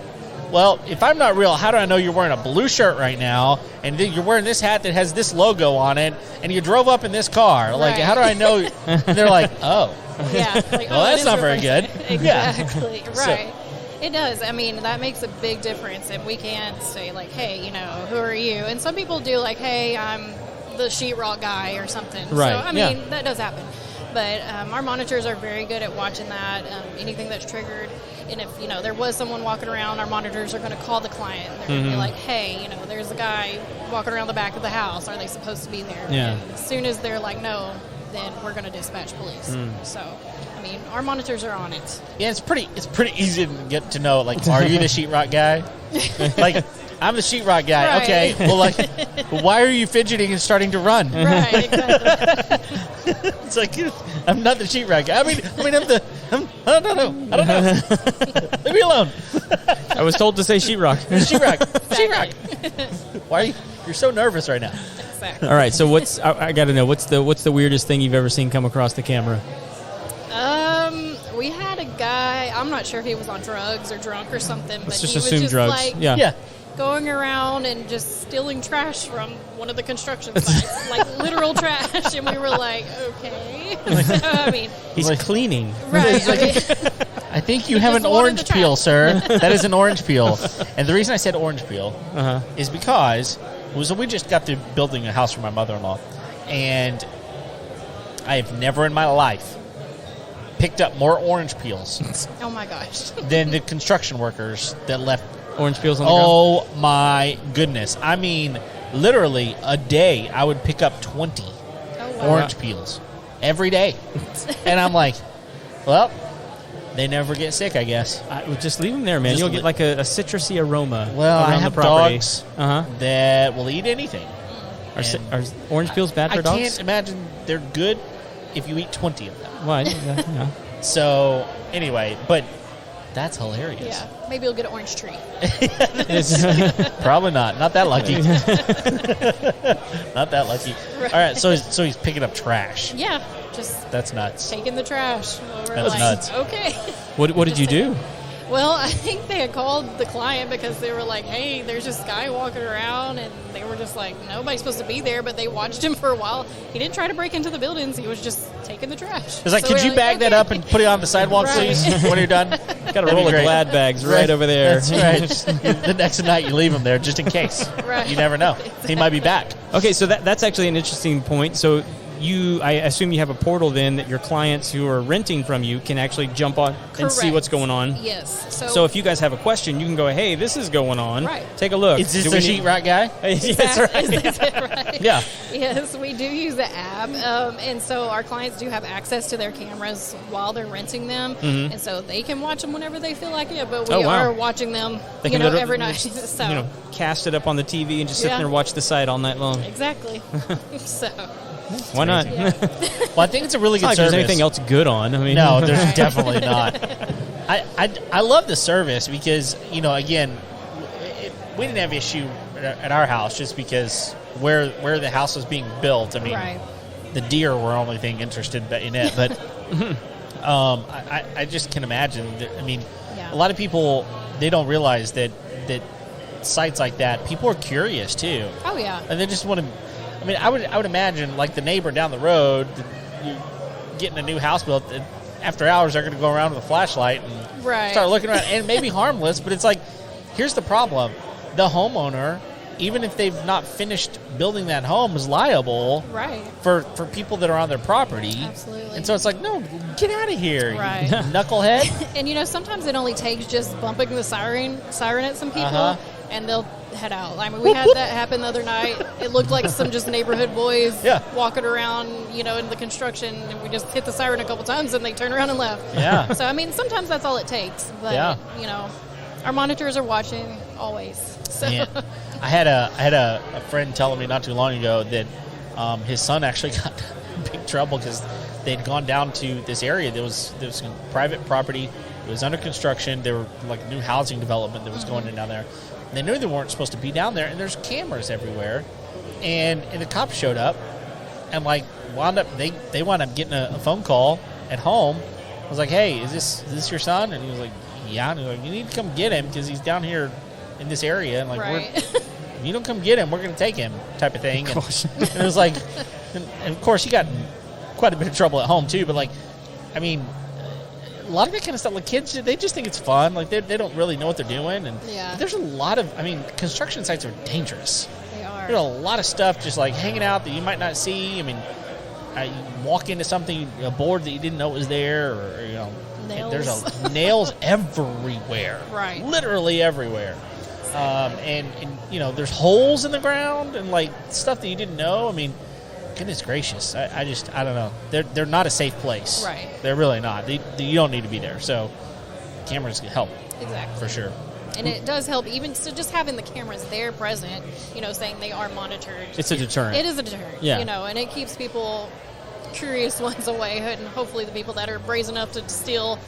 well, if I'm not real, how do I know you're wearing a blue shirt right now, and you're wearing this hat that has this logo on it, and you drove up in this car? Like, how do I know? And they're like, oh. Yeah. Like, well, that's not very good. Exactly. Yeah. Right. It does. I mean, that makes a big difference. And we can say, like, hey, you know, who are you? And some people do, like, hey, I'm the sheetrock guy or something. Right. So, I mean, that does happen. But our monitors are very good at watching that, anything that's triggered. And if, you know, there was someone walking around, our monitors are going to call the client. And they're going to be like, hey, you know, there's a guy walking around the back of the house. Are they supposed to be there? Yeah. And as soon as they're like, no, then we're going to dispatch police. So, I mean, our monitors are on it. Yeah, it's pretty easy to get to know. Like, are you the sheetrock guy? Like, I'm the sheetrock guy. Right. Okay. Well, like, why are you fidgeting and starting to run? Right, exactly. It's like, I'm not the sheetrock guy. I mean, I don't know. Leave me alone. I was told to say sheetrock. Sheetrock. Sheetrock. Why are you're so nervous right now? Exactly. All right, so I got to know, what's the weirdest thing you've ever seen come across the camera? We had a guy, I'm not sure if he was on drugs or drunk or something, but Let's just he was assume just drugs. like Yeah. going around and just stealing trash from one of the construction sites, like literal trash, and we were like, okay. So, I mean, He's cleaning. right. I mean, I think you have an just wanted orange the peel, trash. sir. That is an orange peel. And the reason I said orange peel is because we just got through building a house for my mother-in-law, and I have never in my life picked up more orange peels oh my gosh. than the construction workers that left. Orange peels on the ground. Oh my goodness. I mean, literally a day I would pick up 20 Oh, wow. orange peels every day. And I'm like, well, they never get sick, I guess. I would just leave them there, man. Just You'll get like a citrusy aroma Well, around I have the property. dogs Uh-huh. that will eat anything. Are orange peels bad for I dogs? can't imagine they're good if you eat 20 of them. Why? Yeah. So, anyway, but that's hilarious. Yeah, maybe you'll get an orange tree. Probably not. Not that lucky. Not that lucky. Right. All right, so he's picking up trash. Yeah, just That's nuts. taking the trash. We're That's like, nuts. Okay. What did you do? Well, I think they had called the client because they were like, hey, there's this guy walking around, and they were just like, nobody's supposed to be there, but they watched him for a while. He didn't try to break into the buildings. He was just taking the trash. It's like, So could we're you like, bag that okay. up and put it on the sidewalk, Right. please, when you're done? Got a That'd roll be of great. Glad bags right over there. That's right. Just, the next night you leave him there just in case. Right. You never know. He might be back. Okay, so that's actually an interesting point. So I assume you have a portal then that your clients who are renting from you can actually jump on and see Correct. what's going on. Yes. So if you guys have a question, you can go, hey, this is going on. Right. Take a look. Is this the sheetrock guy? Yes, right. Is it right? Yeah. Yes, we do use the app, and so our clients do have access to their cameras while they're renting them, and so they can watch them whenever they feel like it. But we are watching them, They can literally every night. just, So cast it up on the TV and just sit there and watch the site all night long. exactly. So Why not? yeah. Well, I think it's a really It's good not like service. there's anything else good on. I mean, No, there's definitely not. I love the service because, again, we didn't have issue at our house just because where the house was being built. I mean, right. the deer were the only thing interested in it. But I just can imagine. That, Yeah. a lot of people, they don't realize that sites like that, people are curious too. Oh yeah. And they just want to. I would imagine like the neighbor down the road, you getting a new house built. After hours, they're going to go around with a flashlight and Right. start looking around, and maybe harmless. But it's like, here's the problem: the homeowner, even if they've not finished building that home, is liable Right. for people that are on their property. Absolutely. And so it's like, no, get out of here, Right. you knucklehead. And sometimes it only takes just bumping the siren at some people, Uh-huh. and they'll head out. We had that happen the other night. It looked like some just neighborhood boys walking around, in the construction, and we just hit the siren a couple times, and they turned around and left. Yeah. So sometimes that's all it takes. But our monitors are watching always. So Man, I had a friend telling me not too long ago that his son actually got in big trouble because they'd gone down to this area. There was private property. It was under construction. There were like new housing development that was going in down there. And they knew they weren't supposed to be down there, and there's cameras everywhere. And the cops showed up and wound up getting a phone call at home. I was like, hey, is this your son? And he was like, yeah. And he was like, you need to come get him because he's down here in this area. And right. if you don't come get him, we're going to take him, type of thing. And it was like, and of course, he got in quite a bit of trouble at home too. But a lot of that kind of stuff, like kids, they just think it's fun. Like they don't really know what they're doing. And there's a lot of, construction sites are dangerous. They are. There's a lot of stuff just like hanging out that you might not see. You walk into something, a board that you didn't know was there, or Nails. there's nails everywhere. Right. Literally everywhere. And there's holes in the ground and stuff that you didn't know. Goodness gracious, I don't know. They're not a safe place. Right. They're really not. You don't need to be there. So cameras can help. Exactly. For sure. And it does help, even so just having the cameras there present, saying they are monitored. It's a deterrent. It is a deterrent, Yeah. and it keeps people curious ones away, and hopefully the people that are brazen enough to steal,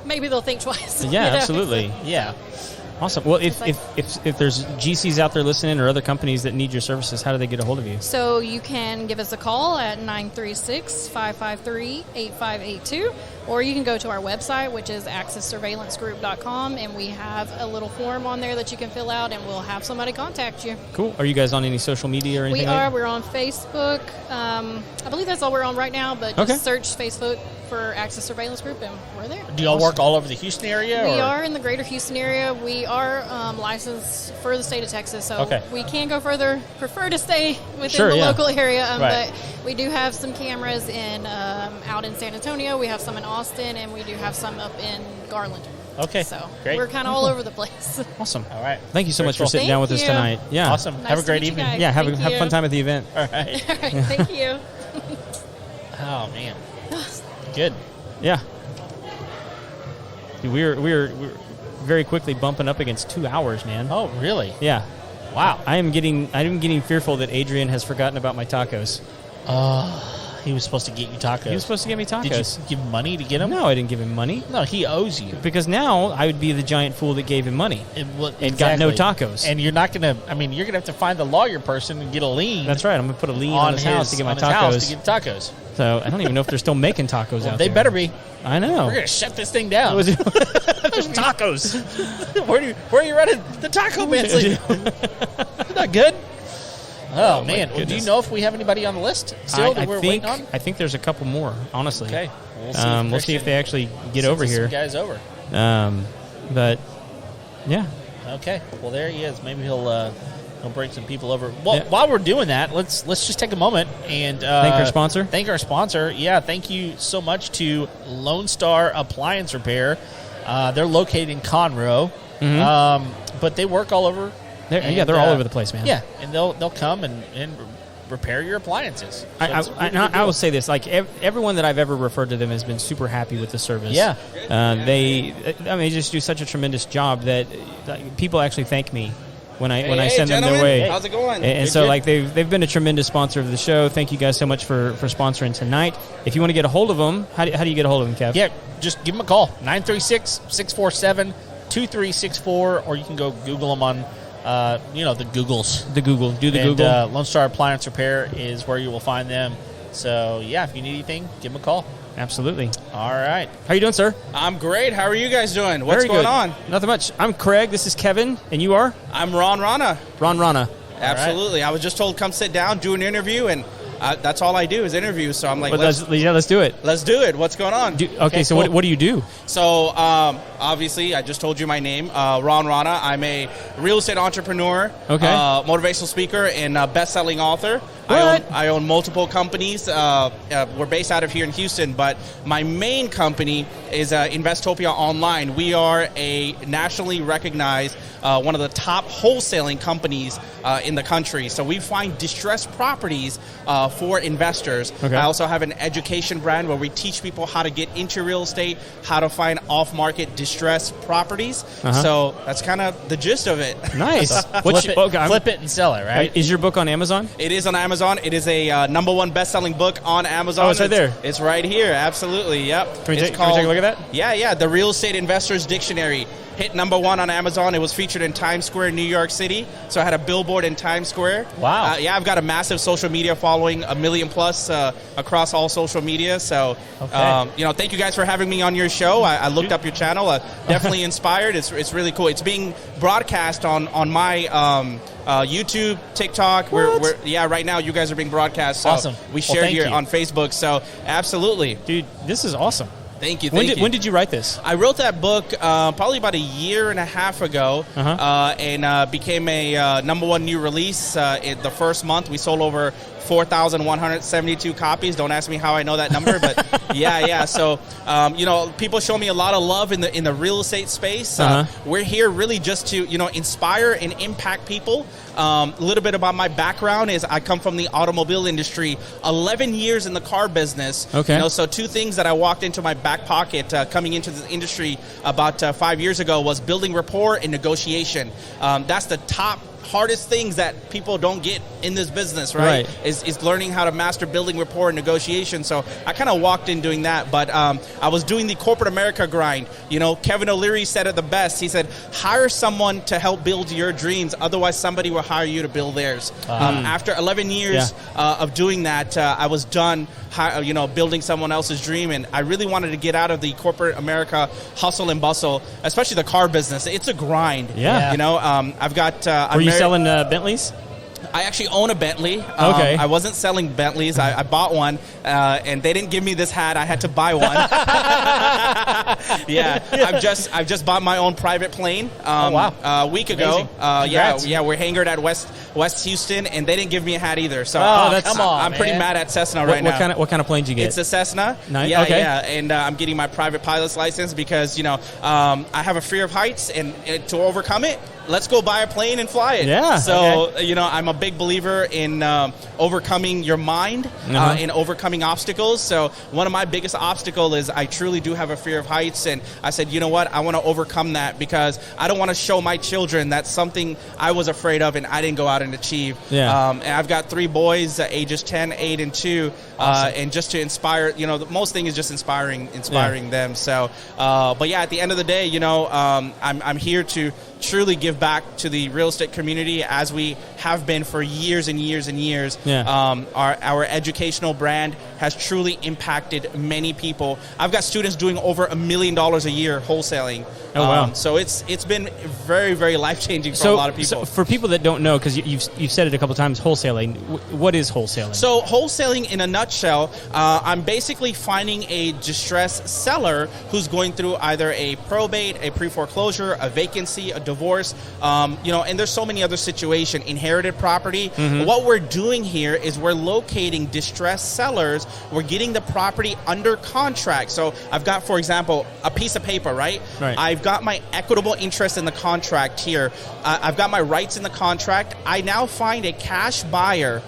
maybe they'll think twice. Yeah, absolutely. Yeah. Awesome. Well, if there's GCs out there listening or other companies that need your services, how do they get a hold of you? So you can give us a call at 936-553-8582, or you can go to our website, which is accesssurveillancegroup.com, and we have a little form on there that you can fill out, and we'll have somebody contact you. Cool. Are you guys on any social media or anything? We are. We're on Facebook. I believe that's all we're on right now, but just search Facebook for Access Surveillance Group, and we're there. Do y'all work all over the Houston area? We are in the greater Houston area. We are licensed for the state of Texas, so we can go further. Prefer to stay within the local area, right. but we do have some cameras out in San Antonio. We have some in Austin, and we do have some up in Garland. Okay, so great. We're kind of all over the place. Awesome. All right. Thank you so much for sitting down with us tonight. Yeah. Awesome. Nice have a to great meet you evening. guys. Yeah, have Thank a you. fun time at the event. All right. All right. Thank you. Oh man. Good. Yeah. We're very quickly bumping up against 2 hours, man. Oh, really? Yeah. Wow. I'm getting fearful that Adrian has forgotten about my tacos. He was supposed to get you tacos. He was supposed to get me tacos. Did you give him money to get them? No, I didn't give him money. No, he owes you. Because now I would be the giant fool that gave him money And got no tacos. And you're not going to, you're going to have to find the lawyer person and get a lien. That's right. I'm going to put a lien on his house to get my tacos. To get tacos. So I don't even know if they're still making tacos out They there. better be. I know. We're going to shut this thing down. There's tacos. where are you running the taco man? Isn't that good? Oh man. Well, do you know if we have anybody on the list still that we're waiting on? I think there's a couple more, honestly. Okay. We'll see if they actually get over here. Some guys over. But yeah. Okay. Well, there he is. Maybe he'll We'll bring some people over. Well, while we're doing that, let's just take a moment and thank our sponsor. Thank our sponsor. Yeah, thank you so much to Lone Star Appliance Repair. They're located in Conroe, but they work all over. They're all over the place, man. Yeah, and they'll come and repair your appliances. So I will say this: like everyone that I've ever referred to them has been super happy with the service. Yeah, they just do such a tremendous job that people actually thank me when I send them their way. How's it going? And so like they've been a tremendous sponsor of the show. Thank you guys so much for sponsoring tonight. If you want to get a hold of them, how do you get a hold of them, Kev? Yeah, just give them a call 936-647-2364, or you can go Google them on. The Googles. Google. Lone Star Appliance Repair is where you will find them. So, yeah, if you need anything, give them a call. Absolutely. All right. How you doing, sir? I'm great. How are you guys doing? What's going on? Nothing much. I'm Craig. This is Kevin. And you are? I'm Ron Rana. Ron Rana. Absolutely. Right. I was just told come sit down, do an interview, and that's all I do is interviews. So I'm like, let's do it. Let's do it. What's going on? Okay, so cool. What do you do? So obviously, I just told you my name, Ron Rana. I'm a real estate entrepreneur, motivational speaker, and best-selling author. I own multiple companies. We're based out of here in Houston, but my main company is Investopia Online. We are a nationally recognized one of the top wholesaling companies in the country. So we find distressed properties for investors. Okay. I also have an education brand where we teach people how to get into real estate, how to find off-market distressed properties. So that's kind of the gist of it. Nice. Flip it and sell it, right? Is your book on Amazon? It is on Amazon. It is a #1 best-selling book on Amazon. Oh, it's right there. It's right here. Absolutely. Yep. Can we take a look at that? Yeah. The Real Estate Investors Dictionary. Hit #1 on Amazon. It was featured in Times Square, New York City. So I had a billboard in Times Square. Wow. I've got a massive social media following, 1 million plus across all social media. So, thank you guys for having me on your show. I looked up your channel. Definitely inspired. It's really cool. It's being broadcast on my YouTube, TikTok. Right now you guys are being broadcast. So awesome. We shared here on Facebook. So absolutely, dude, this is awesome. Thank you. When did you write this? I wrote that book probably about a year and a half ago, and became a #1 new release. In the first month, we sold over 4,172 copies. Don't ask me how I know that number, but yeah. So, people show me a lot of love in the real estate space. We're here really just to, inspire and impact people. A little bit about my background is I come from the automobile industry, 11 years in the car business. Okay. So two things that I walked into my back pocket coming into this industry about 5 years ago was building rapport and negotiation. That's the hardest things that people don't get in this business, right? Is learning how to master building rapport and negotiation. So I kind of walked in doing that, but I was doing the corporate America grind. Kevin O'Leary said it the best. He said, hire someone to help build your dreams, otherwise somebody will hire you to build theirs. After 11 years of doing that, I was done building someone else's dream, and I really wanted to get out of the corporate America hustle and bustle, especially the car business. It's a grind. I've got Were you selling Bentleys? I actually own a Bentley. Okay. I wasn't selling Bentleys. I bought one, and they didn't give me this hat. I had to buy one. I've just bought my own private plane. A week ago. We're hangared at West Houston, and they didn't give me a hat either. So come on, I'm pretty mad at Cessna right now. What kind of plane did you get? It's a Cessna. Nice. And I'm getting my private pilot's license because I have a fear of heights, and to overcome it, let's go buy a plane and fly it. Yeah. So, I'm a big believer in overcoming your mind and overcoming obstacles. So one of my biggest obstacles is I truly do have a fear of heights. And I said, you know what? I want to overcome that because I don't want to show my children that's something I was afraid of and I didn't go out and achieve. Yeah. And I've got 3 boys, ages 10, 8, and 2. Awesome. And just to inspire, the most thing is just inspiring them. So, at the end of the day, I'm here to truly give back to the real estate community as we have been for years and years and years. Our educational brand has truly impacted many people. I've got students doing over $1 million a year wholesaling. Oh, wow. So it's been very, very life-changing for a lot of people. So for people that don't know, because you've said it a couple times, wholesaling. What is wholesaling? So wholesaling, in a nutshell, I'm basically finding a distressed seller who's going through either a probate, a pre-foreclosure, a vacancy, a divorce, and there's so many other situations, inherited property. What we're doing here is we're locating distressed sellers. We're getting the property under contract. So I've got, for example, a piece of paper, right? I've got my equitable interest in the contract here. I've got my rights in the contract. I now find a cash buyer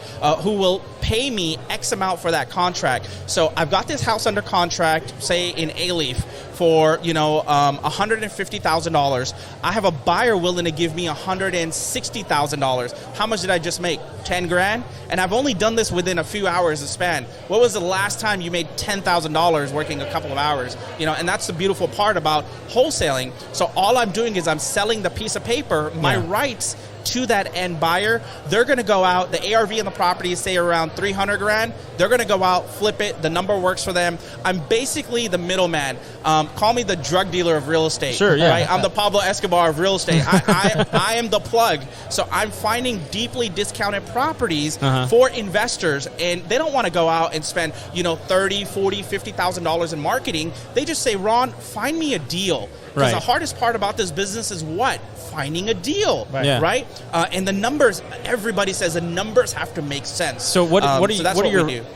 who will pay me X amount for that contract. So I've got this house under contract, say in A-Leaf, for $150,000. I have a buyer willing to give me $160,000. How much did I just make? 10 grand? And I've only done this within a few hours of span. What was the last time you made $10,000 working a couple of hours? And that's the beautiful part about wholesaling. So all I'm doing is I'm selling the piece of paper, my rights, to that end buyer. They're going to go out, the ARV in the property is say around 300 grand. They're going to go out, flip it, the number works for them. I'm basically the middleman. Call me the drug dealer of real estate. Sure, yeah. Right? I'm the Pablo Escobar of real estate. I am the plug. So I'm finding deeply discounted properties for investors, and they don't want to go out and spend, $30,000, $40,000, $50,000 in marketing. They just say, Ron, find me a deal. Because the hardest part about this business is what? Finding a deal, right? And the numbers, everybody says the numbers have to make sense. So what are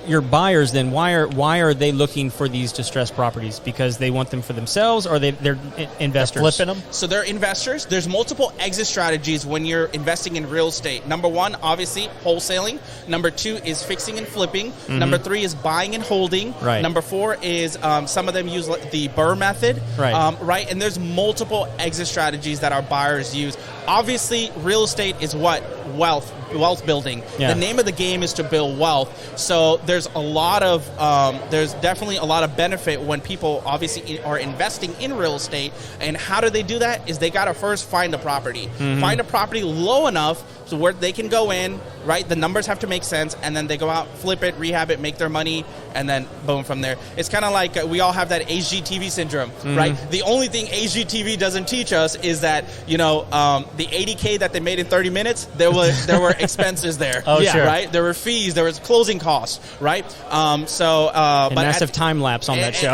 your buyers then? Why are they looking for these distressed properties? Because they want them for themselves, or they're investors? They're flipping them? So they're investors. There's multiple exit strategies when you're investing in real estate. Number one, obviously, wholesaling. Number two is fixing and flipping. Number three is buying and holding. Number four is some of them use the BRRRR method. Right? And there's multiple exit strategies that our buyers use. Obviously, real estate is what? Wealth building. The name of the game is to build wealth. So there's definitely a lot of benefit when people obviously are investing in real estate. And how do they do that? Is they got to first find a property. Find a property low enough so where they can go in, right? The numbers have to make sense, and then they go out, flip it, rehab it, make their money, and then boom from there. It's kind of like we all have that HGTV syndrome, right? The only thing HGTV doesn't teach us is that, the $80K that they made in 30 minutes, there were expenses there. Right? There were fees, there was closing costs, right? Massive time lapse on that show.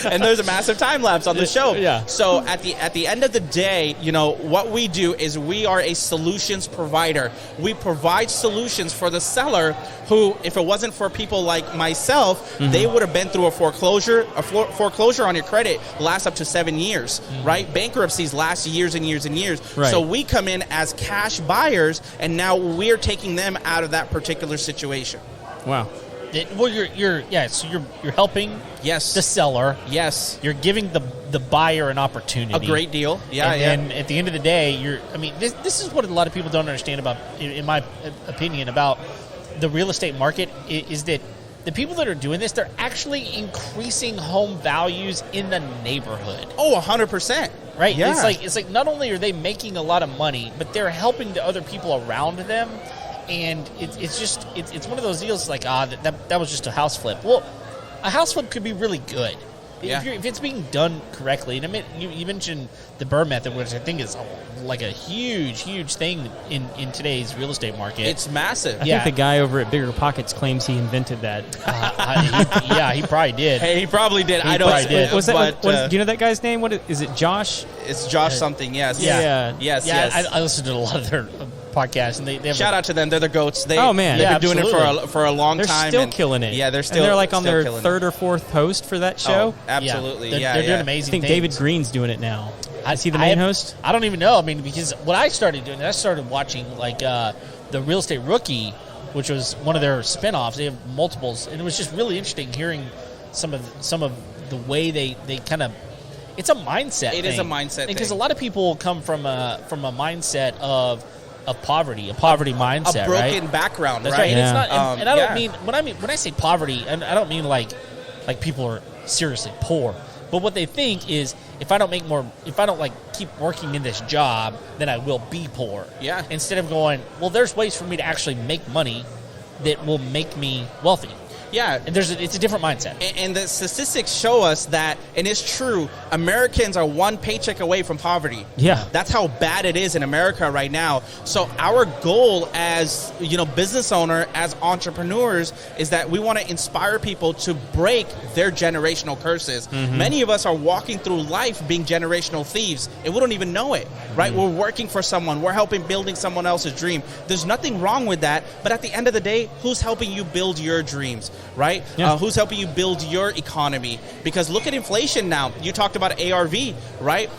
And there's a massive time lapse on the show. So at the end of the day, what we do is we are a solutions provider. We provide solutions for the seller who, if it wasn't for people like myself, they would have been through a foreclosure. A foreclosure on your credit lasts up to 7 years, right? Bankruptcies last years and years and years. So we come in as cash buyers, and now we're taking them out of that particular situation. Wow. So you're helping the seller. Yes. You're giving the buyer an opportunity. A great deal. And at the end of the day, this is what a lot of people don't understand about, in my opinion, about the real estate market, is that the people that are doing this, they're actually increasing home values in the neighborhood. Oh, 100%. Right? Yeah. It's like not only are they making a lot of money, but they're helping the other people around them. And it's one of those deals like, that was just a house flip. Well, a house flip could be really good. If it's being done correctly. And I mean, you mentioned the BRRRR method, which I think is like a huge thing in today's real estate market. It's massive. I think the guy over at Bigger Pockets claims he invented that. He probably did. Hey, he probably did. I don't. Do you know that guy's name? What is it? Josh? It's Josh something. Yes. Yes. I listened to a lot of their podcasts, and they have shout out to them. They're the goats. They've been doing it for a long time. They're still killing it. Yeah, they're like on their third or fourth host for that show. Oh, absolutely. They're doing amazing. I think things. David Green's doing it now. Is he the main host? I don't even know. I mean, because what I started doing, I started watching the Real Estate Rookie, which was one of their spinoffs. They have multiples, and it was just really interesting hearing some of the way they kind of. It's a mindset. It is a mindset because a lot of people come from a mindset of poverty, a poverty mindset, a broken background. That's right. And it's not. And I don't mean when I say poverty, and I don't mean like people are seriously poor. But what they think is, if I don't keep working in this job, then I will be poor. Yeah. Instead of going, well, there's ways for me to actually make money that will make me wealthy. Yeah. It's a different mindset. And the statistics show us that, and it's true, Americans are one paycheck away from poverty. Yeah. That's how bad it is in America right now. So our goal as, business owner, as entrepreneurs, is that we want to inspire people to break their generational curses. Many of us are walking through life being generational thieves, and we don't even know it, right? We're working for someone. We're helping building someone else's dream. There's nothing wrong with that, but at the end of the day, who's helping you build your dreams, right? Yeah. Who's helping you build your economy? Because look at inflation now. You talked about ARV, right?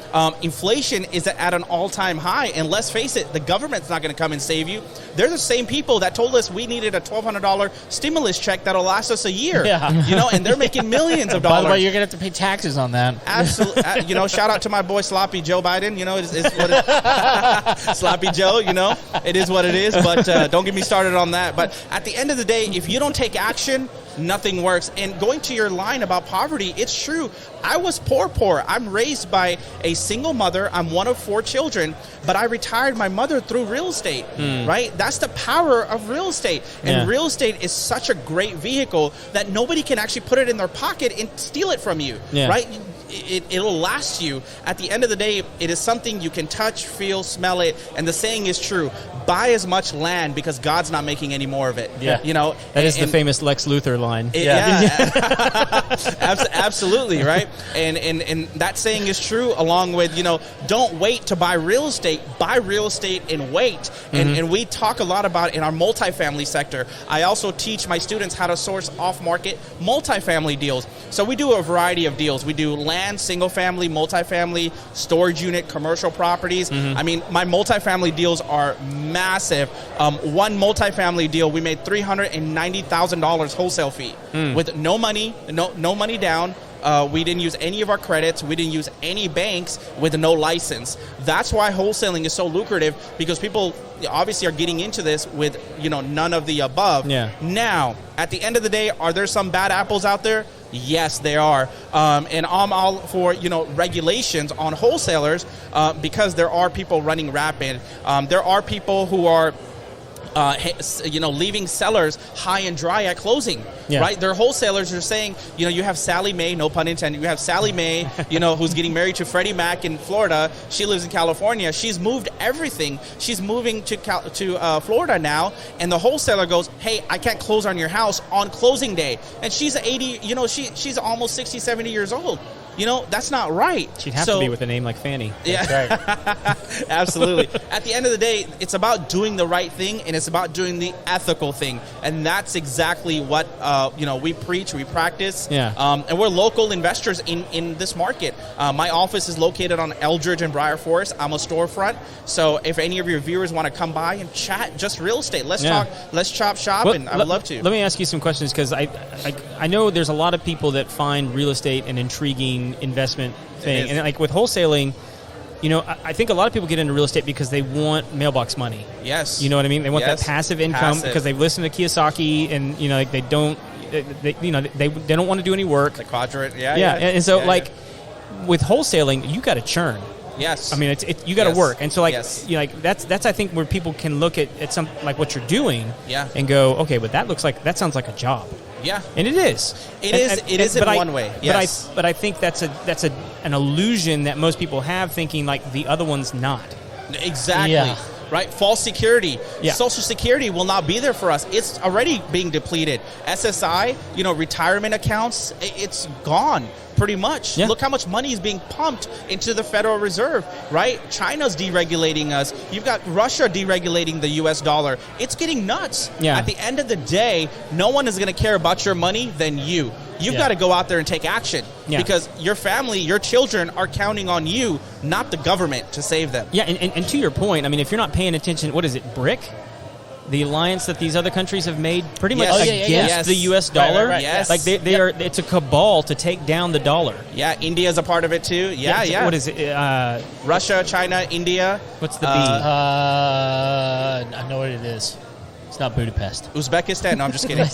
Inflation is at an all-time high, and let's face it, the government's not going to come and save you. They're the same people that told us we needed a $1,200 stimulus check that'll last us a year. Yeah. And they're making millions of By dollars. the way, you're going to have to pay taxes on that. Absolutely. Shout out to my boy Sloppy Joe Biden. It's what it, Sloppy Joe, it is what it is, but don't get me started on that. But at the end of the day, if you don't take action, nothing works. And going to your line about poverty, it's true. I was poor. I'm raised by a single mother. I'm one of 4 children, but I retired my mother through real estate, right? That's the power of real estate. And real estate is such a great vehicle that nobody can actually put it in their pocket and steal it from you, right? It'll last you. At the end of the day, it is something you can touch, feel, smell it. And the saying is true. Buy as much land because God's not making any more of it. Yeah. That is the famous Lex Luthor line. Absolutely, right? And that saying is true, along with, don't wait to buy real estate. Buy real estate and wait. And we talk a lot about it in our multifamily sector. I also teach my students how to source off-market multifamily deals. So we do a variety of deals. We do land, single-family, multifamily, storage unit, commercial properties. I mean, my multifamily deals are massive. One multifamily deal, we made $390,000 wholesale fee with no money down. We didn't use any of our credits. We didn't use any banks with no license. That's why wholesaling is so lucrative, because people obviously are getting into this with, none of the above. Yeah. Now, at the end of the day, are there some bad apples out there? Yes, there are. And I'm all for, regulations on wholesalers because there are people running rapid. There are people who are leaving sellers high and dry at closing, right? Their wholesalers are saying, you have Sally Mae, no pun intended, you have Sally Mae, who's getting married to Freddie Mac in Florida. She lives in California. She's moved everything. She's moving to Florida now, and the wholesaler goes, hey, I can't close on your house on closing day. And she's 80, she's almost 60, 70 years old. That's not right. She'd have to be with a name like Fanny. Yeah, right. Absolutely. At the end of the day, it's about doing the right thing, and it's about doing the ethical thing. And that's exactly what, we preach, we practice. Yeah. And we're local investors in this market. My office is located on Eldridge and Briar Forest. I'm a storefront. So if any of your viewers want to come by and chat just real estate, let's talk, let's chop shop, and I would love to. Let me ask you some questions, because I know there's a lot of people that find real estate an intriguing investment thing, and like with wholesaling, I think a lot of people get into real estate because they want mailbox money. Yes. You know what I mean? They want that passive income because they've listened to Kiyosaki, and they don't want to do any work. The quadrant, and so with wholesaling, you got to churn. Yes. I mean, you got to work, and so that's I think where people can look at some like what you're doing, and go, okay, but that sounds like a job. Yeah, and it is. It is in one way. Yes, but I think that's an illusion that most people have, thinking like the other one's not. Exactly. Yeah. Right? False security. Yeah. Social Security will not be there for us. It's already being depleted. SSI, retirement accounts, it's gone. Pretty much. Yeah. Look how much money is being pumped into the Federal Reserve, right? China's deregulating us. You've got Russia deregulating the U.S. dollar. It's getting nuts. Yeah. At the end of the day, no one is going to care about your money than you. You've got to go out there and take action because your family, your children are counting on you, not the government, to save them. Yeah, and to your point, I mean, if you're not paying attention, what is it, BRIC? The alliance that these other countries have made pretty much against the U.S. dollar. Right. Yes. Like they are, it's a cabal to take down the dollar. Yeah, India's a part of it too. Yeah. What is it? Russia, China, India. What's the B? I know what it is. It's not Budapest. Uzbekistan? No, I'm just kidding.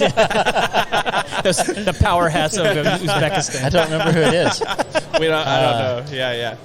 The powerhouse of Uzbekistan. I don't remember who it is. I don't know. Yeah.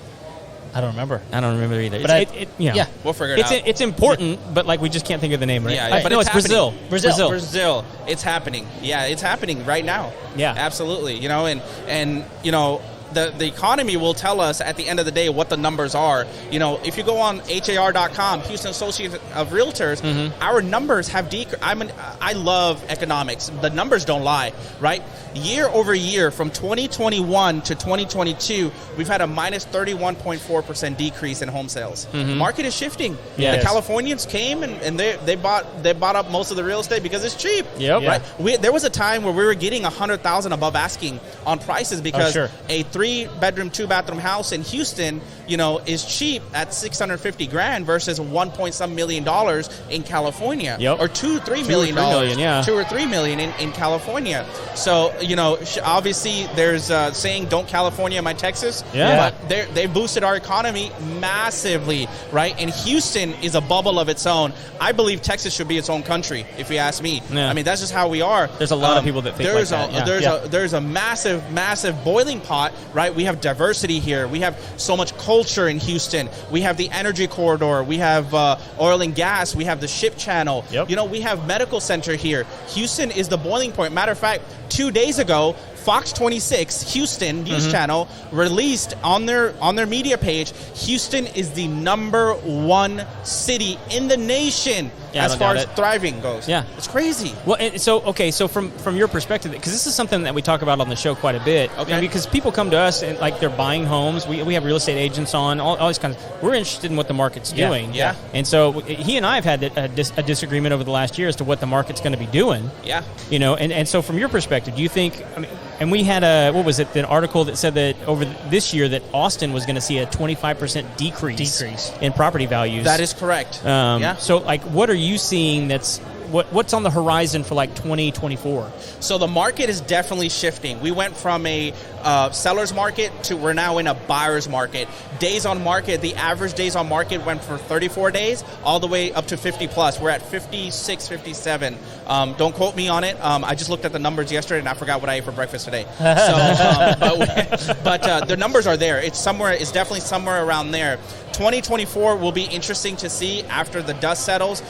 I don't remember. I don't remember either. But yeah. We'll figure it out. It's important, but like we just can't think of the name right. Yeah, but no, it's Brazil. happening. Brazil. It's happening. Yeah, it's happening right now. Yeah, absolutely. You know, and you know, the economy will tell us at the end of the day what the numbers are. You know, if you go on HAR.com, Houston Association of Realtors, our numbers have decreased. I love economics. The numbers don't lie, right? Year over year, from 2021 to 2022, we've had a minus 31.4% decrease in home sales. The market is shifting. Yes. The Californians came and they bought up most of the real estate because it's cheap. Yep. Right. There was a time where we were getting $100,000 above asking on prices because a 3-bedroom, 2-bathroom house in Houston, you know, is cheap at $650,000 versus $1.some million in California, or $2-3 million, $2 or $3 million in California. So, you know, obviously there's saying "Don't California my Texas," but they boosted our economy massively, right? And Houston is a bubble of its own. I believe Texas should be its own country, if you ask me. I mean, that's just how we are. There's a lot of people that think like that. There's a massive boiling pot, right? We have diversity here. We have so much culture in Houston. We have the energy corridor. We have oil and gas. We have the ship channel. You know, we have medical center here. Houston is the boiling point. Matter of fact, 2 days ago, Fox 26 Houston News Channel released on their media page, Houston is the #1 city in the nation as far as thriving goes. Yeah, it's crazy. Well, and so from your perspective, because this is something that we talk about on the show quite a bit. Okay. Because people come to us and like they're buying homes. We have real estate agents on all these kinds. We're interested in what the market's doing. Yeah. And so he and I have had a disagreement over the last year as to what the market's going to be doing. Yeah. You know, and so from your perspective, do you think? I mean, and we had an article that said that over this year that Austin was going to see a 25% decrease in property values. That is correct. So, like, what are you seeing that's what's on the horizon for like 2024? So the market is definitely shifting. We went from a seller's market to we're now in a buyer's market. Days on market, the average days on market went from 34 days all the way up to 50 plus. We're at 56, 57. Don't quote me on it. I just looked at the numbers yesterday and I forgot what I ate for breakfast today. So, but the numbers are there. It's definitely somewhere around there. 2024 will be interesting to see after the dust settles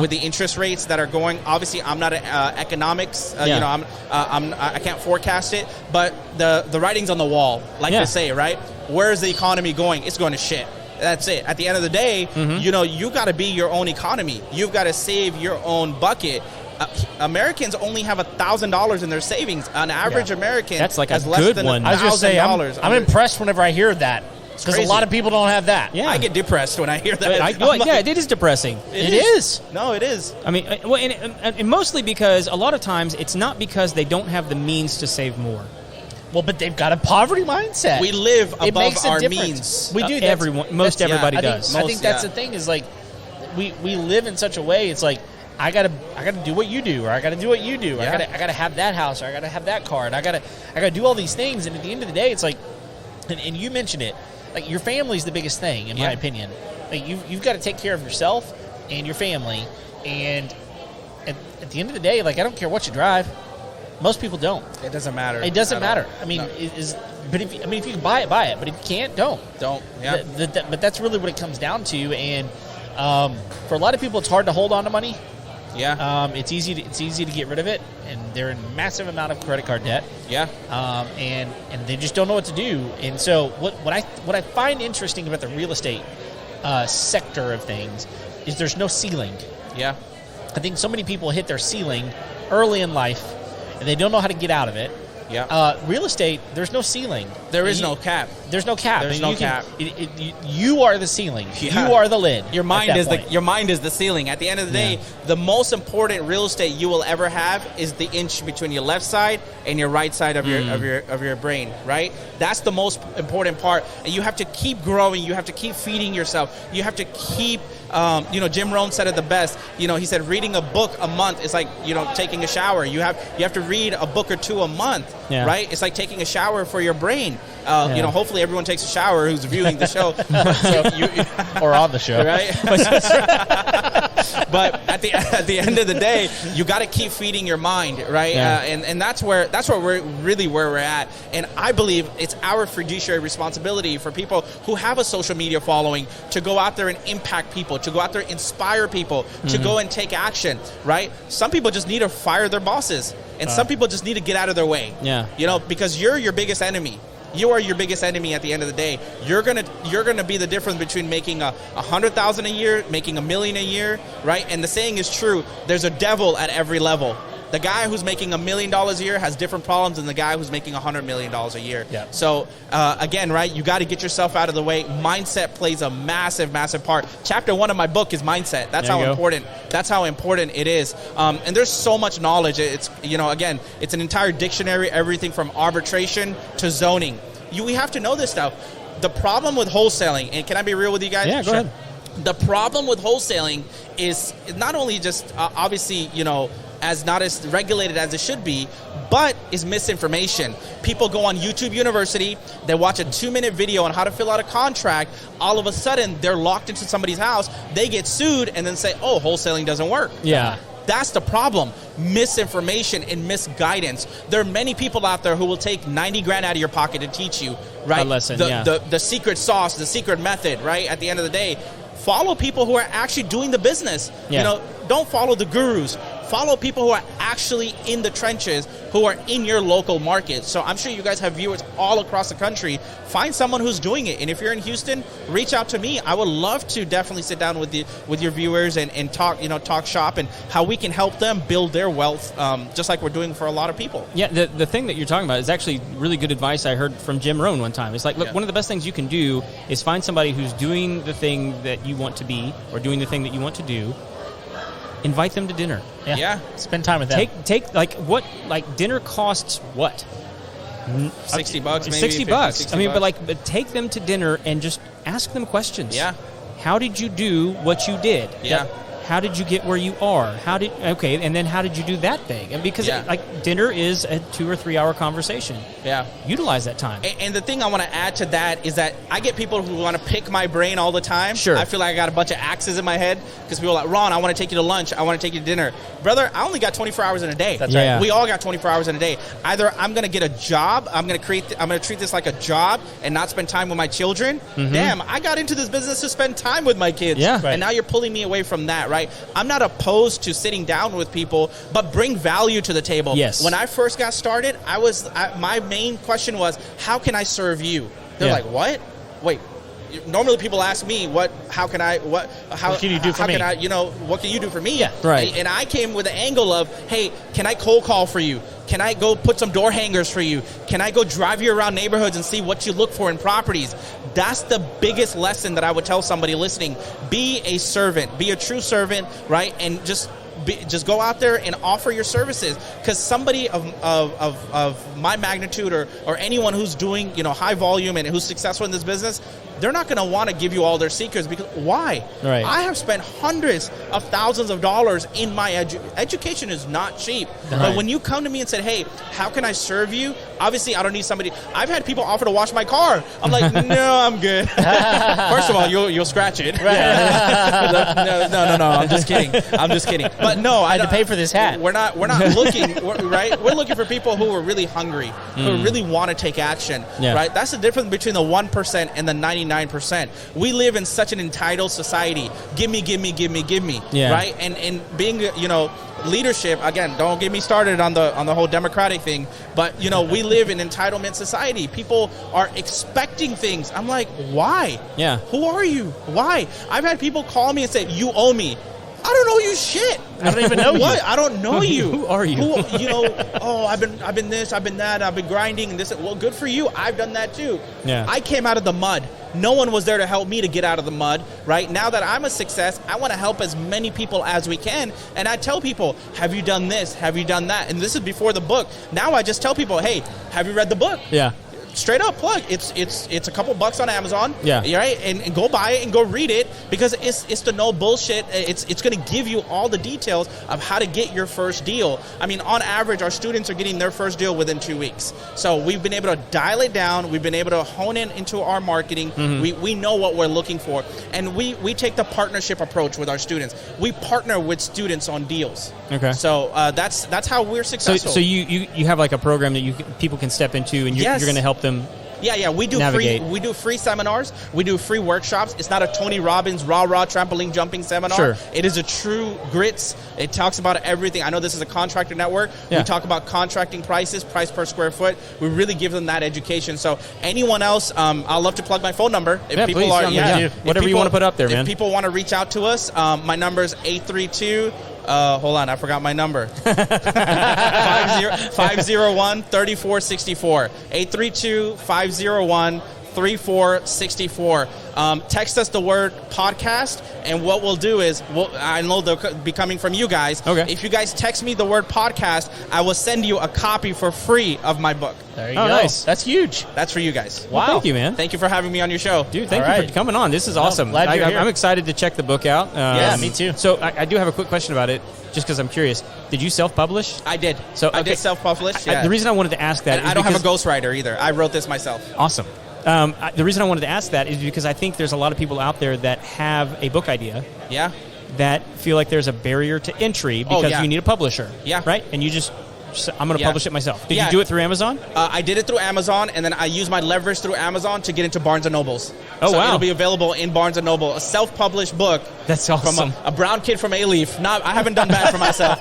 with the interest rates that are going. Obviously, I'm not an economics. You know, I can't forecast it, but the writing's on the wall, like they say, right? Where is the economy going? It's going to shit. That's it. At the end of the day, you know, you got to be your own economy. You've got to save your own bucket. Americans only have $1,000 in their savings. An average American that's like has a less good than one. I was going to say, I'm impressed whenever I hear that. Because a crazy. lot of people don't have that. Yeah. I get depressed when I hear that. It is depressing. It is. No, it is. I mean, well, and mostly because a lot of times it's not because they don't have the means to save more. Well, but they've got a poverty mindset. We live it above makes our a difference. means. We do. Everybody does. I think that's the thing is like we live in such a way. It's like I gotta do what you do, or I gotta do what you do. Yeah. I gotta have that house, or I gotta have that car, and I gotta do all these things. And at the end of the day, it's like, and you mentioned it. Like your family's the biggest thing, in my opinion. Like you've got to take care of yourself and your family, and at the end of the day, like I don't care what you drive. Most people don't. It doesn't matter. It doesn't matter. I mean, but if you can buy it, buy it. But if you can't, don't. Yeah. But that's really what it comes down to. And for a lot of people, it's hard to hold on to money. Yeah. It's easy to get rid of it, and they're in massive amount of credit card debt. Yeah. And they just don't know what to do. And so what I find interesting about the real estate sector of things is there's no ceiling. Yeah. I think so many people hit their ceiling early in life, and they don't know how to get out of it. Yeah. Real estate, there's no ceiling. There is no cap. There's no cap. There's no cap. You are the ceiling. Yeah. You are the lid. Your mind is the ceiling. At the end of the day, the most important real estate you will ever have is the inch between your left side and your right side of your brain. Right. That's the most important part. And you have to keep growing. You have to keep feeding yourself. You have to keep. Jim Rohn said it the best. You know, he said reading a book a month is like taking a shower. You have to read a book or two a month. Yeah. Right. It's like taking a shower for your brain. Hopefully everyone takes a shower who's viewing the show. Or on the show. Right? But at the end of the day, you got to keep feeding your mind, right? Yeah. And that's where we're really where we're at. And I believe it's our fiduciary responsibility for people who have a social media following to go out there and impact people, to go out there and inspire people, to go and take action, right? Some people just need to fire their bosses, and some people just need to get out of their way. Yeah. You know, because you're your biggest enemy. You are your biggest enemy at the end of the day. You're gonna be the difference between making $100,000 a year, making $1 million a year, right? And the saying is true. There's a devil at every level. The guy who's making $1 million a year has different problems than the guy who's making $100 million a year. Yeah. So again, right, you got to get yourself out of the way. Mindset plays a massive, massive part. Chapter 1 of my book is mindset. That's how important. That's how important it is. And there's so much knowledge. It's again, it's an entire dictionary. Everything from arbitration to zoning. We have to know this stuff. The problem with wholesaling, and can I be real with you guys? Yeah, go ahead. The problem with wholesaling is not only just obviously, not as regulated as it should be, but is misinformation. People go on YouTube University, they watch a 2-minute video on how to fill out a contract. All of a sudden, they're locked into somebody's house. They get sued and then say, oh, wholesaling doesn't work. Yeah. That's the problem. Misinformation and misguidance. There are many people out there who will take $90,000 out of your pocket to teach you, right? A lesson, the secret sauce, the secret method, right? At the end of the day, follow people who are actually doing the business. Yeah. Don't follow the gurus. Follow people who are actually in the trenches, who are in your local market. So I'm sure you guys have viewers all across the country. Find someone who's doing it. And if you're in Houston, reach out to me. I would love to definitely sit down with your viewers and talk shop and how we can help them build their wealth, just like we're doing for a lot of people. Yeah, the thing that you're talking about is actually really good advice I heard from Jim Rohn one time. It's like, look, one of the best things you can do is find somebody who's doing the thing that you want to be or doing the thing that you want to do. Invite them to dinner. Yeah. Spend time with them. Take dinner costs what? $60 maybe. $60. I mean, but take them to dinner and just ask them questions. Yeah. How did you do what you did? Yeah. How did you get where you are? And then how did you do that thing? And because dinner is a 2 or 3 hour conversation. Yeah. Utilize that time. And the thing I want to add to that is that I get people who want to pick my brain all the time. Sure. I feel like I got a bunch of axes in my head because people are like, Ron, I want to take you to lunch. I want to take you to dinner. Brother, I only got 24 hours in a day. That's right. Yeah. We all got 24 hours in a day. Either I'm going to get a job, I'm going to treat this like a job and not spend time with my children. Mm-hmm. Damn, I got into this business to spend time with my kids. Yeah. Right. And now you're pulling me away from that, right? I'm not opposed to sitting down with people, but bring value to the table. Yes. When I first got started, my main question was, how can I serve you? They're like, what? Wait. Normally people ask me, what can you do for me? What can you do for me? Yeah, right. And I came with the angle of, hey, can I cold call for you? Can I go put some door hangers for you? Can I go drive you around neighborhoods and see what you look for in properties? That's the biggest lesson that I would tell somebody listening. Be a servant. Be a true servant, right? And just go out there and offer your services, because somebody of my magnitude or anyone who's doing high volume and who's successful in this business, they're not going to want to give you all their secrets, because why? Right. I have spent hundreds of thousands of dollars in my education is not cheap. Right. But when you come to me and said, hey, how can I serve you? Obviously, I don't need somebody. I've had people offer to wash my car. I'm like, no, I'm good. First of all, you'll scratch it. Right. No. I'm just kidding. But no, I had to pay for this hat. We're not looking, right? We're looking for people who are really hungry, who really want to take action, right? That's the difference between the 1% and the 99%. We live in such an entitled society. Give me, right? And being, leadership, again, don't get me started on the whole democratic thing, but we live in entitlement society. People are expecting things. I'm like, why? Yeah. Who are you? Why? I've had people call me and say, you owe me. I don't know you shit. I don't even know you. What? I don't know you. Who are you? I've been this, I've been that, I've been grinding and this. Well, good for you. I've done that too. Yeah. I came out of the mud. No one was there to help me to get out of the mud, right? Now that I'm a success, I want to help as many people as we can. And I tell people, have you done this? Have you done that? And this is before the book. Now I just tell people, hey, have you read the book? Yeah. straight up plug. It's a couple bucks on Amazon. Yeah. Right. And go buy it and go read it, because it's the no bullshit. It's going to give you all the details of how to get your first deal. I mean, on average, our students are getting their first deal within 2 weeks. So we've been able to dial it down. We've been able to hone in into our marketing. We know what we're looking for, and we take the partnership approach with our students. We partner with students on deals. Okay. So that's how we're successful. So you have like a program that people can step into, and you're going to help them. Yeah, we do navigate. free seminars. We do free workshops. It's not a Tony Robbins rah trampoline jumping seminar. Sure. It is a true grits. It talks about everything. I know this is a contractor network. Yeah. We talk about contracting prices, price per square foot. We really give them that education. So anyone else, I'd love to plug my phone number. If Yeah, people please. are, Whatever you want to put up there, man. If people want to reach out to us, my number is 832. Hold on, I forgot my number. 501-3464. 832-501-3464. Text us the word podcast, and what we'll do is, I know they'll be coming from you guys. Okay. If you guys text me the word podcast, I will send you a copy for free of my book. There you go. Nice. That's huge. That's for you guys. Well, thank you, man. Thank you for having me on your show. Dude, thank All you right. for coming on. This is awesome. glad you're here. I'm excited to check the book out. Yeah, me too. So I do have a quick question about it, just because I'm curious. Did you self-publish? I did. So, I okay. did self-publish. Yeah. The reason I wanted to ask that And is I don't have a because- ghostwriter either. I wrote this myself. Awesome. The reason I wanted to ask that is because I think there's a lot of people out there that have a book idea Yeah. that feel like there's a barrier to entry because yeah. you need a publisher. Yeah. Right? And you just I'm going to Yeah. publish it myself. Did Yeah. you do it through Amazon? I did it through Amazon, and then I used my leverage through Amazon to get into Barnes & Nobles. Oh, so wow. it'll be available in Barnes & Noble. A self-published book. That's awesome. From a brown kid from A-Leaf. I haven't done bad for myself.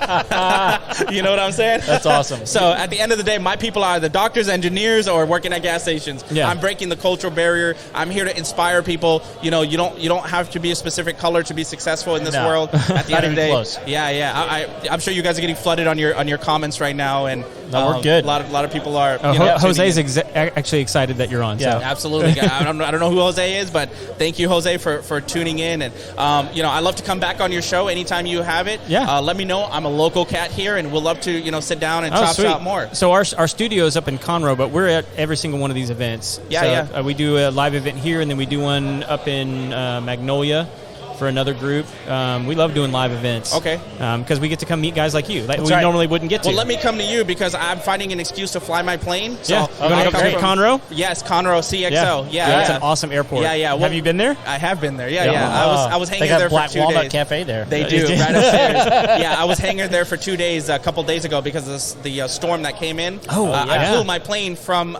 You know what I'm saying? That's awesome. So at the end of the day, my people are the doctors, engineers, or working at gas stations. Yeah. I'm breaking the cultural barrier. I'm here to inspire people. You know, you don't have to be a specific color to be successful in this No. world. At the Not end of the day, even close. Yeah. I'm sure you guys are getting flooded on your comments right now, and No, we're good. A lot of people are. Jose's actually excited that you're on. Yeah. So. Absolutely. I don't know who Jose is, but thank you, Jose, for tuning in. And, I'd love to come back on your show anytime you have it. Yeah. Let me know. I'm a local cat here, and we'll love to, sit down and Oh, chop sweet. shop more. So our studio is up in Conroe, but we're at every single one of these events. Yeah, So, we do a live event here, and then we do one up in Magnolia for another group. We love doing live events. Okay. Because we get to come meet guys like you that we right. normally wouldn't get to. Well, let me come to you because I'm finding an excuse to fly my plane. So Yeah. You wanna I'll come come to from- Conroe? Yes, Conroe CXO. Yeah. That's an awesome airport. Yeah. Well, Have you been there? I have been there. Yeah. Yeah. I was They hanging got there Black for 2 Walnut days. Cafe there. They do, right upstairs. Yeah, I was hanging there for 2 days a couple days ago because of the storm that came in. Oh, I yeah. flew my plane from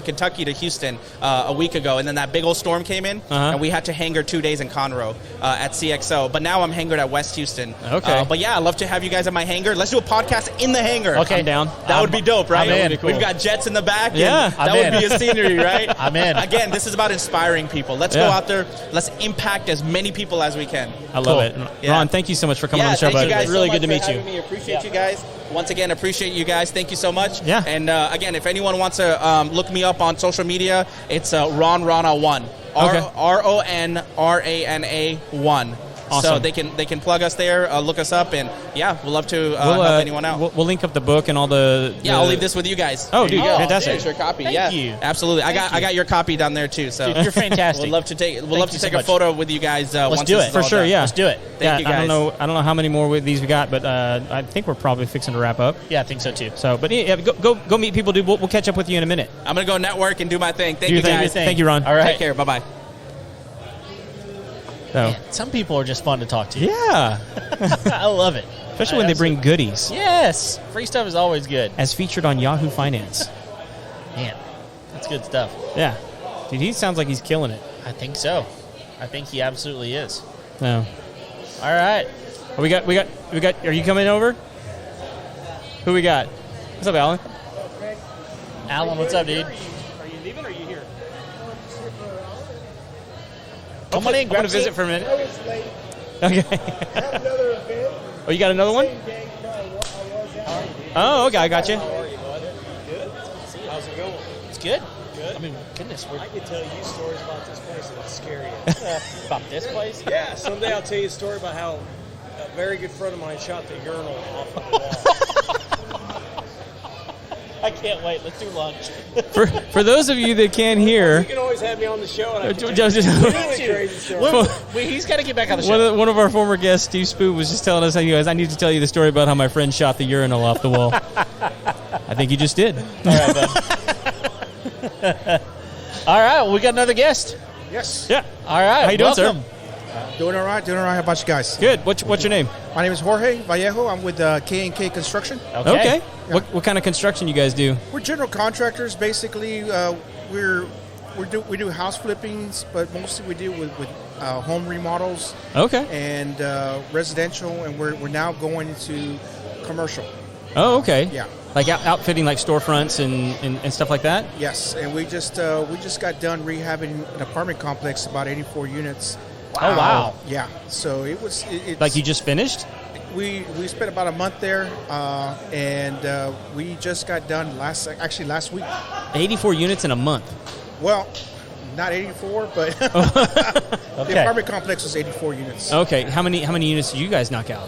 Kentucky to Houston a week ago, and then that big old storm came in, and we had to hangar 2 days in Conroe at CXO. But now I'm hangared at West Houston. Okay. But yeah, I'd love to have you guys at my hangar. Let's do a podcast in the hangar. Okay. I'm down. That would be dope, right? I'm in. That would be cool. We've got jets in the back. and Yeah. that I'm would in. be a scenery, right? I'm in. Again, this is about inspiring people. Let's go Yeah. out there. Let's impact as many people as we can. I love Cool. it. Yeah. Ron, thank you so much for coming on the show, thank buddy. you guys Really so good to much meet for you. having me. Appreciate you guys. Once again, appreciate you guys. Thank you so much. Yeah. And again, if anyone wants to look me up on social media, it's Ron Rana 1. Okay. RONRANA 1. Awesome. So they can plug us there, look us up, and yeah, we'll love to help anyone out. We'll link up the book and all the. I'll leave this with you guys. Oh, Here dude, you go. fantastic. Here's your copy. Thank yeah, you. absolutely. I got your copy down there too. So Dude, you're fantastic. We'd love to take you so a much. photo with you guys. Once do this it. is For all sure, done. yeah. Let's do it. Thank you guys. I don't know how many more of these we got, but I think we're probably fixing to wrap up. Yeah, I think so too. So, but yeah, go meet people, dude. We'll catch up with you in a minute. I'm gonna go network and do my thing. Thank Do you your thing. guys. Thank you, Ron. All right. Take care. Bye bye. So, Man, some people are just fun to talk to. yeah, I love it. especially when they bring goodies, Yes. Free stuff is always good. as featured on Yahoo Finance. Man, that's good stuff. Yeah, dude, he sounds like he's killing it. I think so. I think he absolutely is. No, All right. we got. Are you coming over? Who we got? What's up, Alan? Alan, what's up, dude? Are you leaving or are you here? Come on in, I'm grab gonna a seat. visit for a minute. Okay. Oh, you got another one? Oh, okay, I got you. How's it going? It's good. I mean, goodness, we're I could tell you stories about this place and it's scary. about this place. Yeah, someday I'll tell you a story about how a very good friend of mine shot the urinal off of the wall. I can't wait. Let's do lunch. For those of you that can't hear, You can always have me on the show. And I can Just- really crazy stories. Well, he's got to get back on the show. one of our former guests, Steve Spoo, was just telling us, he goes, I need to tell you the story about how my friend shot the urinal off the wall. I think you just did. All right, bud. All right, well, we got another guest. Yes. Yeah. All right, How you doing, welcome. Doing all right. Doing all right. How about you guys? Good. What's your name? My name is Jorge Vallejo. I'm with K&K Construction. Okay. What kind of construction you guys do? We're general contractors. Basically, we do house flippings, but mostly we deal with home remodels Okay. and residential, and we're now going into commercial. Oh, okay. Yeah. Like outfitting like storefronts and stuff like that? Yes, and we just got done rehabbing an apartment complex, about 84 units. Oh, wow. Yeah. So it's Like you just finished? We spent about a month there, and we just got done last week. 84 units in a month. Well, not 84, but Okay. the apartment complex was 84 units. Okay. How many units did you guys knock out?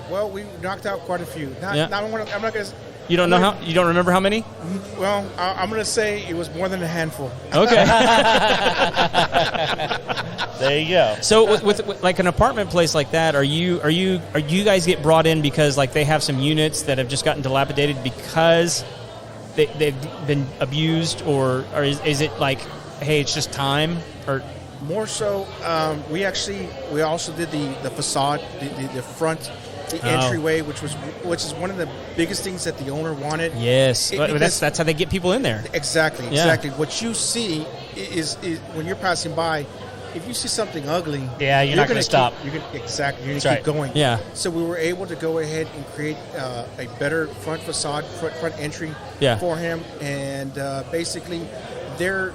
Well, we knocked out quite a few. I'm not going to. You don't know you don't remember how many? Well, I'm going to say it was more than a handful. Okay. There you go. So with like an apartment place like that, are you guys get brought in because like they have some units that have just gotten dilapidated because they've been abused, or is it like, hey, it's just time? Or More so, we also did the facade, the front, the entryway, which is one of the biggest things that the owner wanted. yes, Because- that's how they get people in there. Exactly. Yeah. What you see is when you're passing by, if you see something ugly, Yeah, you're not gonna stop. You're going to That's keep right. going. Yeah. So we were able to go ahead and create a better front facade, front entry Yeah. for him, and basically, they're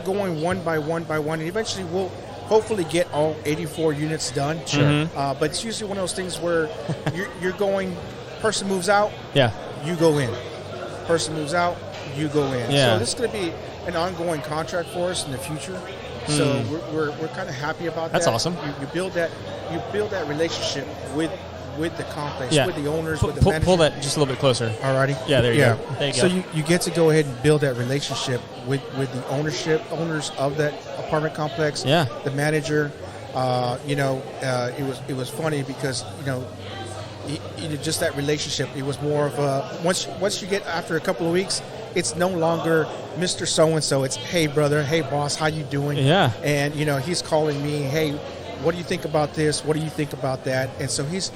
going one by one, and eventually we'll hopefully get all 84 units done. Sure. But it's usually one of those things where you're going, person moves out, Yeah. you go in. Person moves out, you go in. Yeah. So this is going to be an ongoing contract for us in the future. So we're kind of happy about That's that. awesome. You build that relationship with the complex, Yeah. with the owners, with the manager. Pull that just a little bit closer. Alrighty. Yeah, there you go. There you So go. you get to go ahead and build that relationship with the owners of that apartment complex. Yeah. The manager. It was funny because just that relationship. It was more of a once you get after a couple of weeks, it's no longer Mr. So and so. It's hey brother, hey boss, how you doing? Yeah. And he's calling me, hey, what do you think about this? What do you think about that? And so he's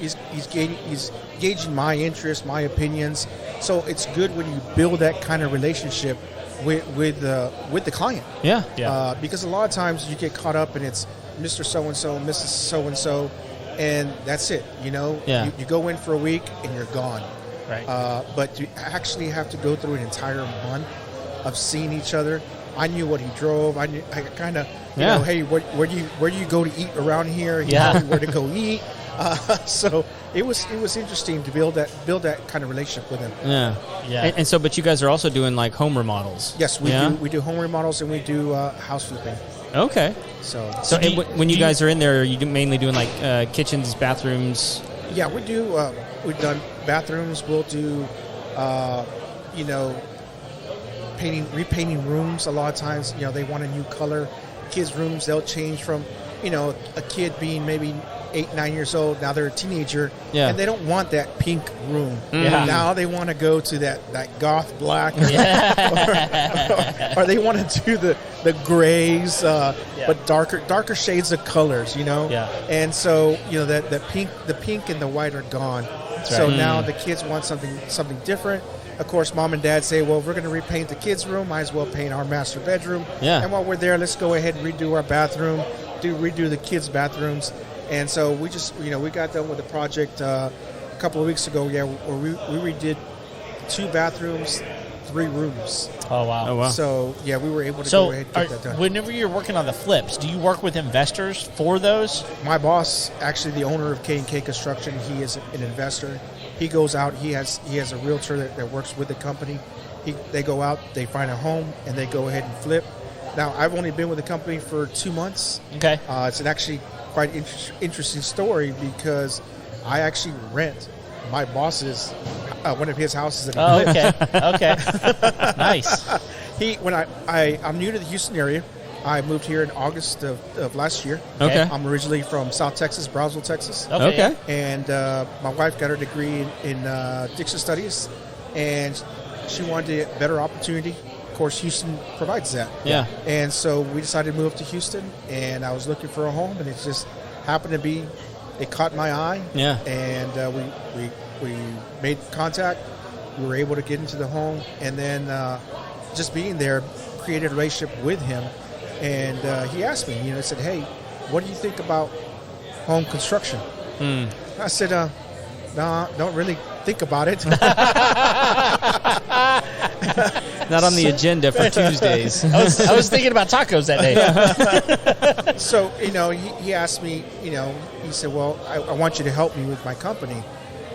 gauging my interests, my opinions. So it's good when you build that kind of relationship with the client. Yeah. Yeah. Because a lot of times you get caught up and it's Mr. So and so, Mrs. So and so, and that's it. Yeah. You go in for a week and you're gone. Right. But you actually have to go through an entire month of seeing each other. I knew what he drove. I kind of, Yeah. hey, where do you go to eat around here? He Yeah. told me where to go eat. So it was interesting to build that kind of relationship with him. Yeah. Yeah. And so, but you guys are also doing like home remodels. Yes, we do home remodels and we do house flipping. Okay. So So do you- when you do you- guys are in there, are you mainly doing like kitchens, bathrooms? yeah, we do. We've done bathrooms. We'll do, repainting rooms. A lot of times, they want a new color. Kids' rooms, they'll change from, a kid being maybe 8, 9 years old. Now they're a teenager, Yeah. and they don't want that pink room. Yeah. Now they want to go to that goth black, or they want to do the grays, but darker shades of colors. Yeah. And so that the pink and the white are gone. So now the kids want something different. Of course, mom and dad say, well, if we're going to repaint the kids' room, might as well paint our master bedroom. Yeah. And while we're there, let's go ahead and redo our bathroom, redo the kids' bathrooms. And so we just, we got done with the project a couple of weeks ago, where we redid 2 bathrooms, 3 rooms. Oh, wow. Oh, wow. So, we were able to So, go ahead and get that done. whenever you're working on the flips, do you work with investors for those? My boss, actually the owner of K&K Construction, he is an investor. He goes out, he has a realtor that works with the company. They go out, they find a home, and they go ahead and flip. Now, I've only been with the company for 2 months. Okay. It's an actually quite interesting story because I actually rent my boss's one of his houses. Oh, okay. Okay. Nice. I'm new to the Houston area. I moved here in August of last year. Okay. I'm originally from South Texas, Brownsville, Texas. Okay. And my wife got her degree in Diction Studies, and she wanted a better opportunity. Of course, Houston provides that. Yeah. And so we decided to move to Houston, and I was looking for a home, and it just happened to be, it caught my eye. Yeah. And we made contact. We were able to get into the home, and then just being there created a relationship with him. And he asked me, he said, "Hey, what do you think about home construction?" I said, "No, don't really think about it." Not on the agenda for Tuesdays. I was thinking about tacos that day. So, he asked me, he said, "Well, I want you to help me with my company.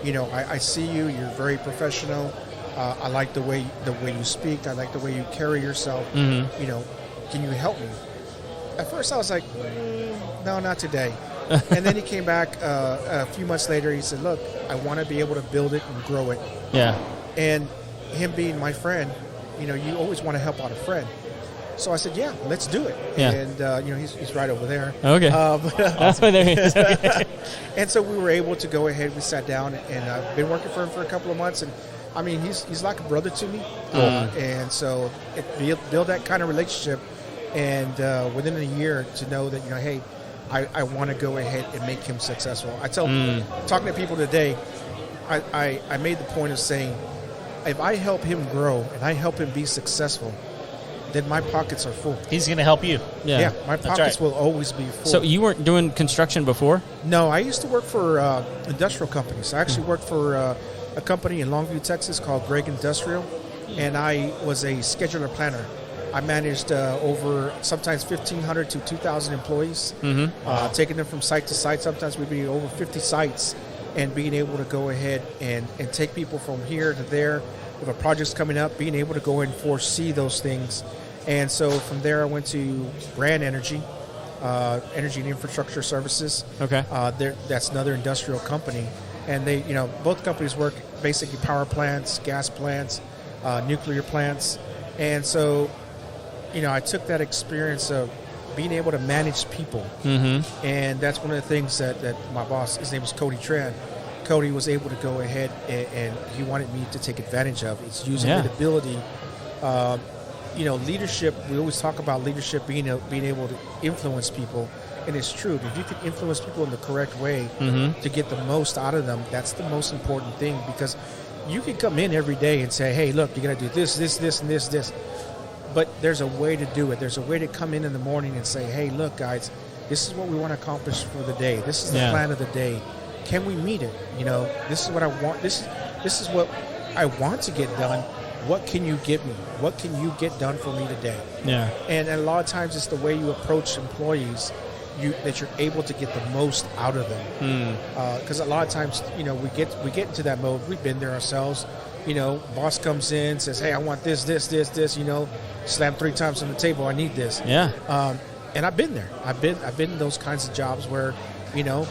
I see you. You're very professional. I like the way you speak. I like the way you carry yourself. Can you help me?" At first, I was like, "No, not today." And then he came back a few months later. He said, "Look, I want to be able to build it and grow it." Yeah. And him being my friend, you always want to help out a friend. So I said, "Yeah, let's do it." Yeah. And he's right over there. Okay. But, There he is. Okay. and so we were able to go ahead. We sat down, and I've been working for him for a couple of months, and I mean, he's like a brother to me. And so build that kind of relationship, and within a year to know that hey, I want to go ahead and make him successful. I tell talking to people today, I made the point of saying, if I help him grow and I help him be successful, then my pockets are full. He's going to help you. Yeah, my That's pockets right. will always be full. So you weren't doing construction before? No, I used to work for industrial companies. I actually worked for a company in Longview, Texas called Greg Industrial, and I was a scheduler planner. I managed over sometimes 1,500 to 2,000 employees, taking them from site to site. Sometimes we'd be over 50 sites, and being able to go ahead and take people from here to there. If a project's coming up, being able to go and foresee those things. And so from there, I went to Brand Energy, Energy and Infrastructure Services. Okay. That's another industrial company. And they, both companies work basically power plants, gas plants, nuclear plants. And so, I took that experience of being able to manage people. And that's one of the things that my boss, his name is Cody Tran, Cody was able to go ahead and he wanted me to take advantage of. It's using the ability. Leadership, we always talk about leadership being able to influence people. And it's true. If you can influence people in the correct way to get the most out of them, that's the most important thing, because you can come in every day and say, "Hey, look, you're going to do this, this, this, and this." But there's a way to do it. There's a way to come in the morning and say, "Hey, look, guys, this is what we want to accomplish for the day. This is the plan of the day. Can we meet it? This is what I want. This is what I want to get done. What can you get me? What can you get done for me today?" Yeah. And a lot of times it's the way you approach employees that you're able to get the most out of them. Because a lot of times, we get into that mode. We've been there ourselves. Boss comes in, says, "Hey, I want this, this, this, this." Slam 3 times on the table. I need this. Yeah. And I've been there. I've been in those kinds of jobs where,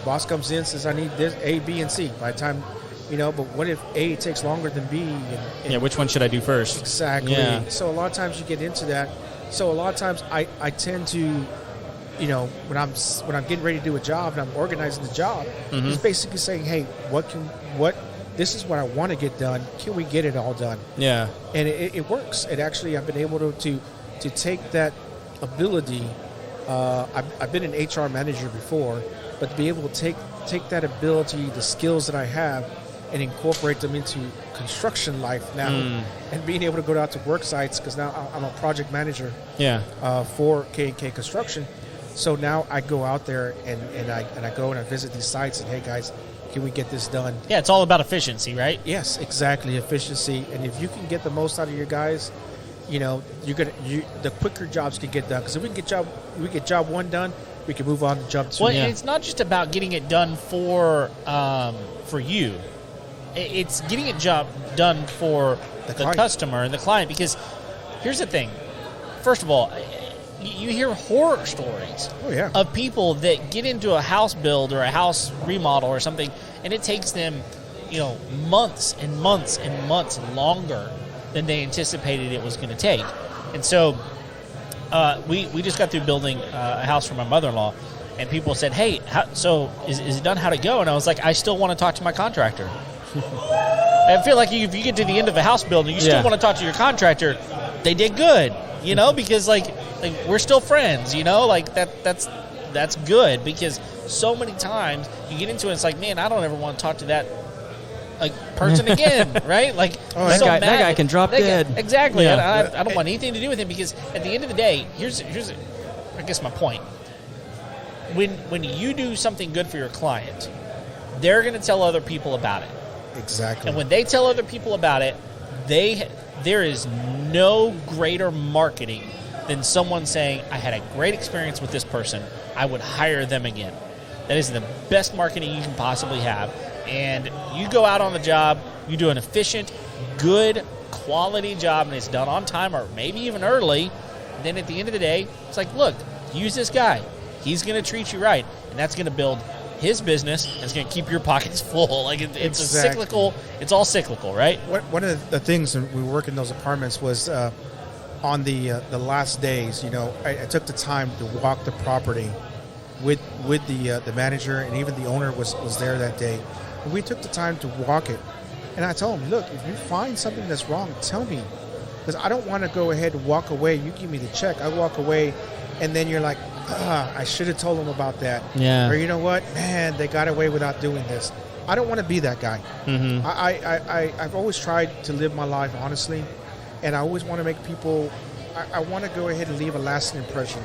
boss comes in, says, "I need this, A, B, and C." By the time, but what if A takes longer than B? And Which one should I do first? Exactly. Yeah. So a lot of times you get into that. So a lot of times I tend to, when I'm getting ready to do a job and I'm organizing the job, it's basically saying, "Hey, this is what I want to get done. Can we get it all done?" Yeah. And it works. It actually, I've been able to take that ability. I've been an HR manager before, but to be able to take that ability, the skills that I have, and incorporate them into construction life now, and being able to go out to work sites, because now I'm a project manager for K&K Construction. So now I go out there and I go and I visit these sites and, "Hey guys, can we get this done?" Yeah, it's all about efficiency, right? Yes, exactly, efficiency. And if you can get the most out of your guys, the quicker jobs can get done. Because if we get job 1 done, we can move on to job 2. Well, it's not just about getting it done for you. It's getting it done for the customer and the client. Because here's the thing. First of all, you hear horror stories of people that get into a house build or a house remodel or something, and it takes them, months and months and months longer than they anticipated it was going to take. And so we just got through building a house for my mother-in-law, and people said, hey, so is it done? How'd it go? And I was like, I still want to talk to my contractor. I feel like if you get to the end of a house building, you still want to talk to your contractor. They did good, because like we're still friends, like that's good, because so many times you get into it, it's like, man, I don't ever want to talk to that person again, right? Like, that guy can drop dead. Exactly. Yeah. I don't want anything to do with him, because at the end of the day, here's I guess my point. When you do something good for your client, they're going to tell other people about it. Exactly. And when they tell other people about it, there is no greater marketing than someone saying, I had a great experience with this person. I would hire them again. That is the best marketing you can possibly have. And you go out on the job, you do an efficient, good, quality job, and it's done on time or maybe even early. And then at the end of the day, it's like, look, use this guy. He's going to treat you right. And that's going to build his business, and it's going to keep your pockets full. Like it's a cyclical. It's all cyclical, right? One of the things when we work in those apartments was on the last days. I took the time to walk the property with the manager, and even the owner was there that day. And we took the time to walk it, and I told him, look, if you find something that's wrong, tell me, because I don't want to go ahead and walk away. You give me the check, I walk away, and then you're like, I should have told them about that. Yeah. Or you know what, man, they got away without doing this. I don't want to be that guy. Mm-hmm. I've always tried to live my life honestly, and I always want to make people. I want to go ahead and leave a lasting impression.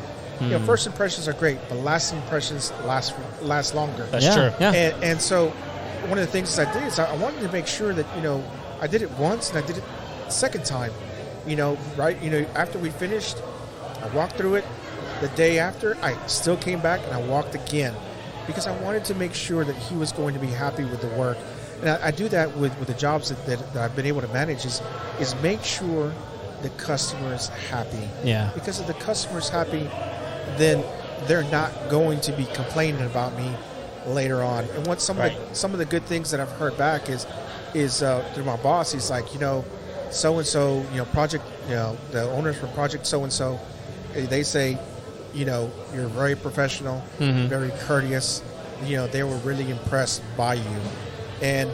First impressions are great, but lasting impressions last longer. That's true. Yeah. And so one of the things I did is I wanted to make sure that I did it once and I did it the second time. Right? After we finished, I walked through it. The day after, I still came back and I walked again, because I wanted to make sure that he was going to be happy with the work. And I do that with the jobs that I've been able to manage is make sure the customer is happy. Yeah. Because if the customer is happy, then they're not going to be complaining about me later on. And what some of the good things that I've heard back is through my boss. He's like, so and so, project, the owners from project so and so, they say, you're very professional, very courteous. They were really impressed by you. And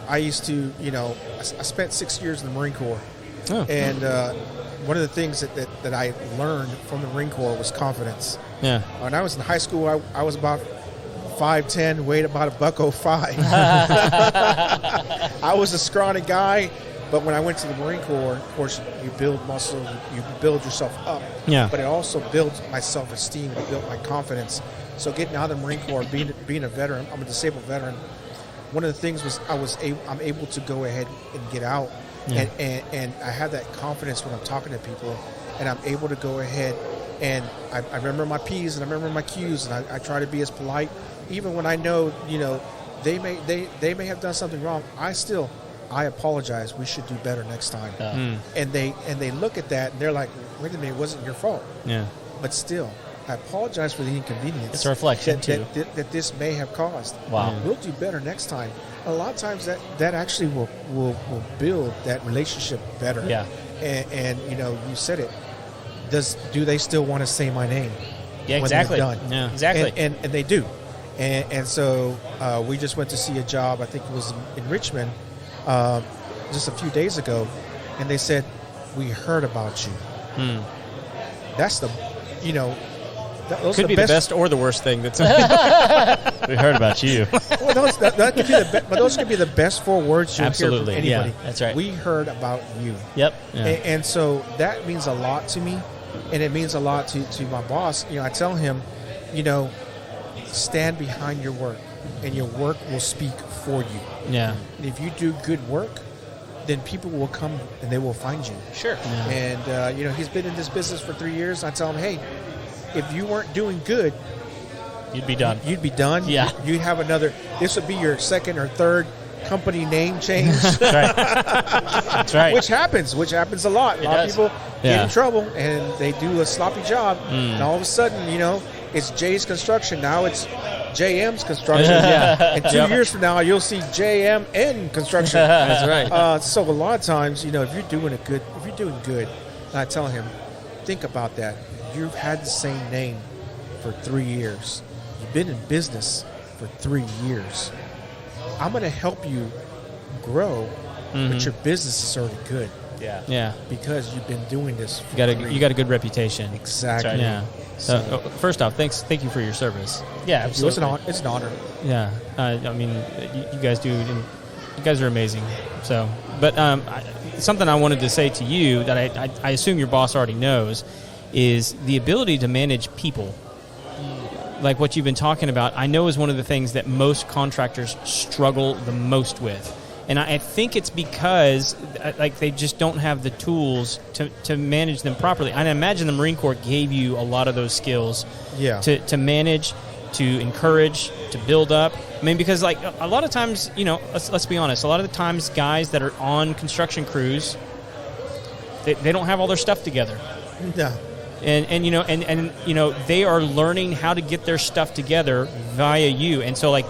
I used to, I spent 6 years in the Marine Corps. Oh. And one of the things that I learned from the Marine Corps was confidence. Yeah. When I was in high school, I was about 5'10", weighed about $105. I was a scrawny guy. But when I went to the Marine Corps, of course, you build muscle, you build yourself up. Yeah. But it also builds my self-esteem, it built my confidence. So getting out of the Marine Corps, being a veteran, I'm a disabled veteran. One of the things was I'm able to go ahead and get out, and I have that confidence when I'm talking to people, and I'm able to go ahead and I remember my P's and I remember my Q's, and I try to be as polite, even when I know they may have done something wrong. I apologize. We should do better next time. And they look at that and they're like, wait a minute, it wasn't your fault. Yeah. But still, I apologize for the inconvenience. It's a reflection that this may have caused. Wow. We'll do better next time. A lot of times that actually will build that relationship better. Yeah. And you said it. Do they still want to say my name? Yeah, when exactly. they're done? Yeah. Exactly. And they do. And so we just went to see a job. I think it was in Richmond. Just a few days ago, and they said, we heard about you. That's those Could are be the best or the worst thing. That's We heard about you. Well, that could be but those could be the best 4 words you'll hear from anybody. Yeah, that's right. We heard about you. Yep. Yeah. And so that means a lot to me, and it means a lot to my boss. I tell him, stand behind your work, and your work will speak for you. Yeah. And if you do good work, then people will come and they will find you. Sure. Yeah. And he's been in this business for 3 years. I tell him, hey, if you weren't doing good, You'd be done. You'd be done. Yeah. You'd have another. This would be your second or third company name change. That's right. That's right. Which happens a lot. A lot of people get Yeah. in trouble and they do a sloppy job, and all of a sudden, it's Jay's Construction. Now it's JM's construction. And 2 years from now, you'll see JM and construction. That's right. So a lot of times, if you're doing good, and I tell him, think about that. You've had the same name for 3 years. You've been in business for 3 years. I'm going to help you grow, but your business is already good. Yeah. Because you've been doing this. You got a good reputation. Exactly. Right. Yeah. So first off, thank you for your service. Yeah, absolutely. It's an honor. Yeah. I mean, you guys do. You guys are amazing. So, but something I wanted to say to you that I assume your boss already knows is the ability to manage people. Like what you've been talking about, I know is one of the things that most contractors struggle the most with. And I think it's because they just don't have the tools to manage them properly. I imagine the Marine Corps gave you a lot of those skills to manage, to encourage, to build up. I mean, because a lot of times, let's be honest, a lot of the times guys that are on construction crews, they don't have all their stuff together. Yeah. And they are learning how to get their stuff together via you. And so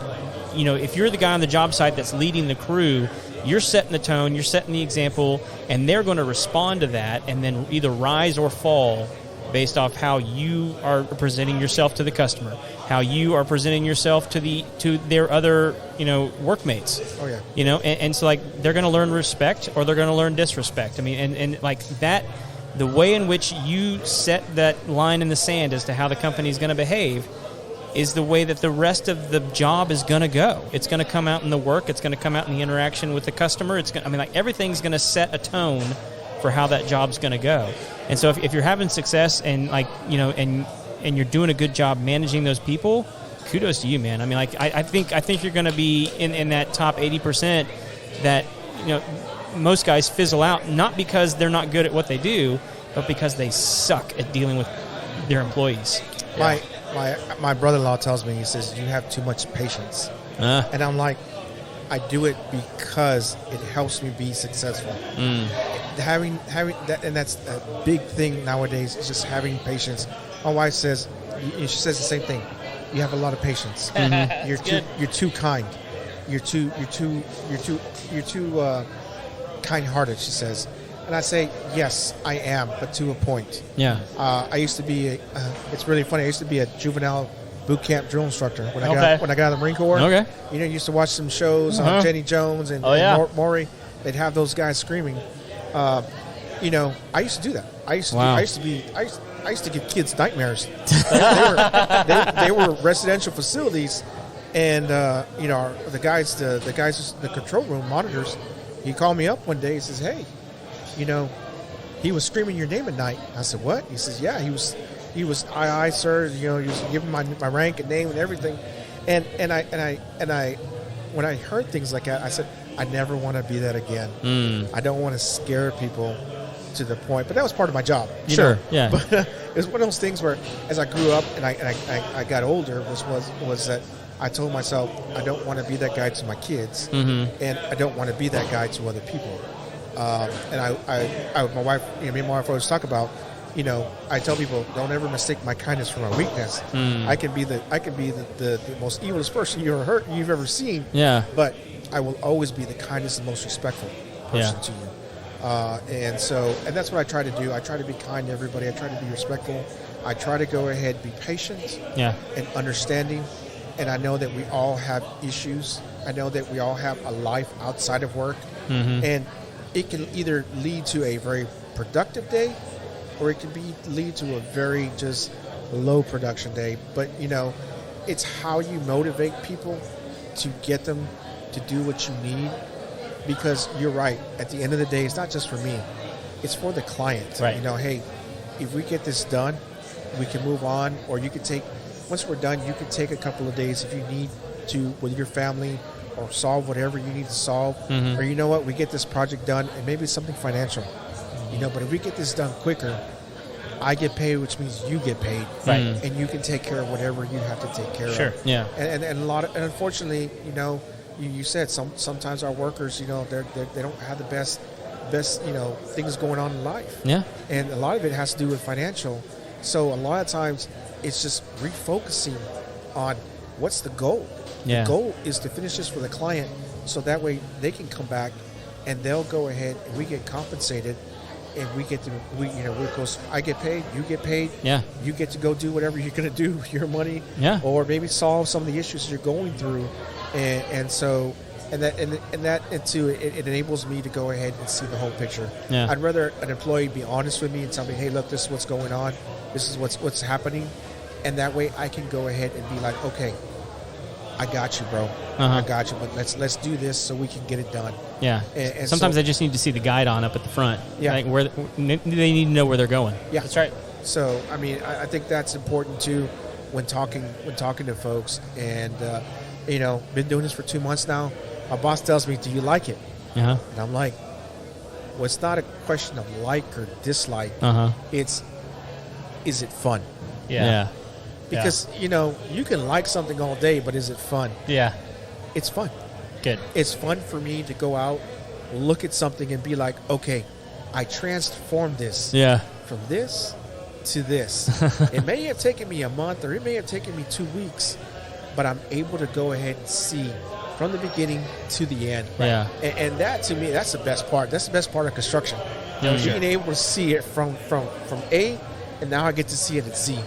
if you're the guy on the job site that's leading the crew, you're setting the tone, you're setting the example, and they're going to respond to that and then either rise or fall based off how you are presenting yourself to the customer, how you are presenting yourself to their other, workmates. Oh yeah. And so they're going to learn respect or they're going to learn disrespect. I mean, and that, the way in which you set that line in the sand as to how the company is going to behave is the way that the rest of the job is going to go. It's going to come out in the work. It's going to come out in the interaction with the customer. Everything's going to set a tone for how that job's going to go. And so if you're having success and and you're doing a good job managing those people, kudos to you, man. I mean, I think you're going to be in that top 80% that, most guys fizzle out, not because they're not good at what they do, but because they suck at dealing with their employees. My brother-in-law tells me, he says, you have too much patience. And I'm like, I do it because it helps me be successful. Having that, and that's a big thing nowadays, is just having patience. My wife says, she says the same thing. You have a lot of patience. You're too kind. You're too kind-hearted, she says. And I say, yes, I am, but to a point. Yeah. I used to be it's really funny. I used to be a juvenile boot camp drill instructor when I got out of the Marine Corps. Okay. I used to watch some shows on Jenny Jones and Maury. They'd have those guys screaming. I used to do that. I used to give kids nightmares. they were residential facilities, and the guys, the control room monitors. He called me up one day. He says, "Hey, he was screaming your name at night." I said, "What?" He says, "Yeah, he was aye, sir. He was giving my rank and name and everything." And I when I heard things like that, I said, I never want to be that again. I don't want to scare people to the point, but that was part of my job. Sure, yeah. But it was one of those things where, as I grew up and I got older, was that I told myself I don't want to be that guy to my kids, and I don't want to be that guy to other people. And my wife, me and my wife always talk about, I tell people, don't ever mistake my kindness for my weakness. I can be the most evilest person you've ever seen. Yeah. But I will always be the kindest and most respectful person to you. And that's what I try to do. I try to be kind to everybody. I try to be respectful. I try to go ahead, be patient and understanding. And I know that we all have issues. I know that we all have a life outside of work. And it can either lead to a very productive day, or it can lead to a very just low production day. But, it's how you motivate people to get them to do what you need. Because you're right. At the end of the day, it's not just for me. It's for the client. Right. Hey, if we get this done, we can move on. Or you could once we're done, you can take a couple of days if you need to with your family, or solve whatever you need to solve. Or we get this project done, and maybe it's something financial. But if we get this done quicker, I get paid, which means you get paid. Right. And you can take care of whatever you have to take care of. Sure. Yeah. And unfortunately, you said sometimes our workers, they don't have the best things going on in life. Yeah. And a lot of it has to do with financial. So a lot of times it's just refocusing on what's the goal? Yeah. The goal is to finish this for the client, so that way they can come back and they'll go ahead and we get compensated, and we get to I get paid, you get paid. Yeah. You get to go do whatever you're going to do with your money. Yeah. Or maybe solve some of the issues you're going through, and so. And that it enables me to go ahead and see the whole picture. Yeah. I'd rather an employee be honest with me and tell me, hey, look, this is what's going on. This is what's happening. And that way I can go ahead and be like, okay, I got you, bro. I got you. But let's do this so we can get it done. Yeah. And sometimes so, I just need to see the guide on up at the front. Yeah. Like where they need to know where they're going. Yeah. That's right. So, I mean, I think that's important too when talking to folks. And, been doing this for 2 months now. My boss tells me, do you like it? Uh-huh. And I'm like, well, it's not a question of like or dislike. It's, is it fun? Yeah. Because, you can like something all day, but is it fun? Yeah. It's fun. Good. It's fun for me to go out, look at something and be like, okay, I transformed this from this to this. It may have taken me a month or it may have taken me 2 weeks, but I'm able to go ahead and see from the beginning to the end. Yeah. And that, to me, that's the best part. That's the best part of construction. Being able to see it from A, and now I get to see it at Z.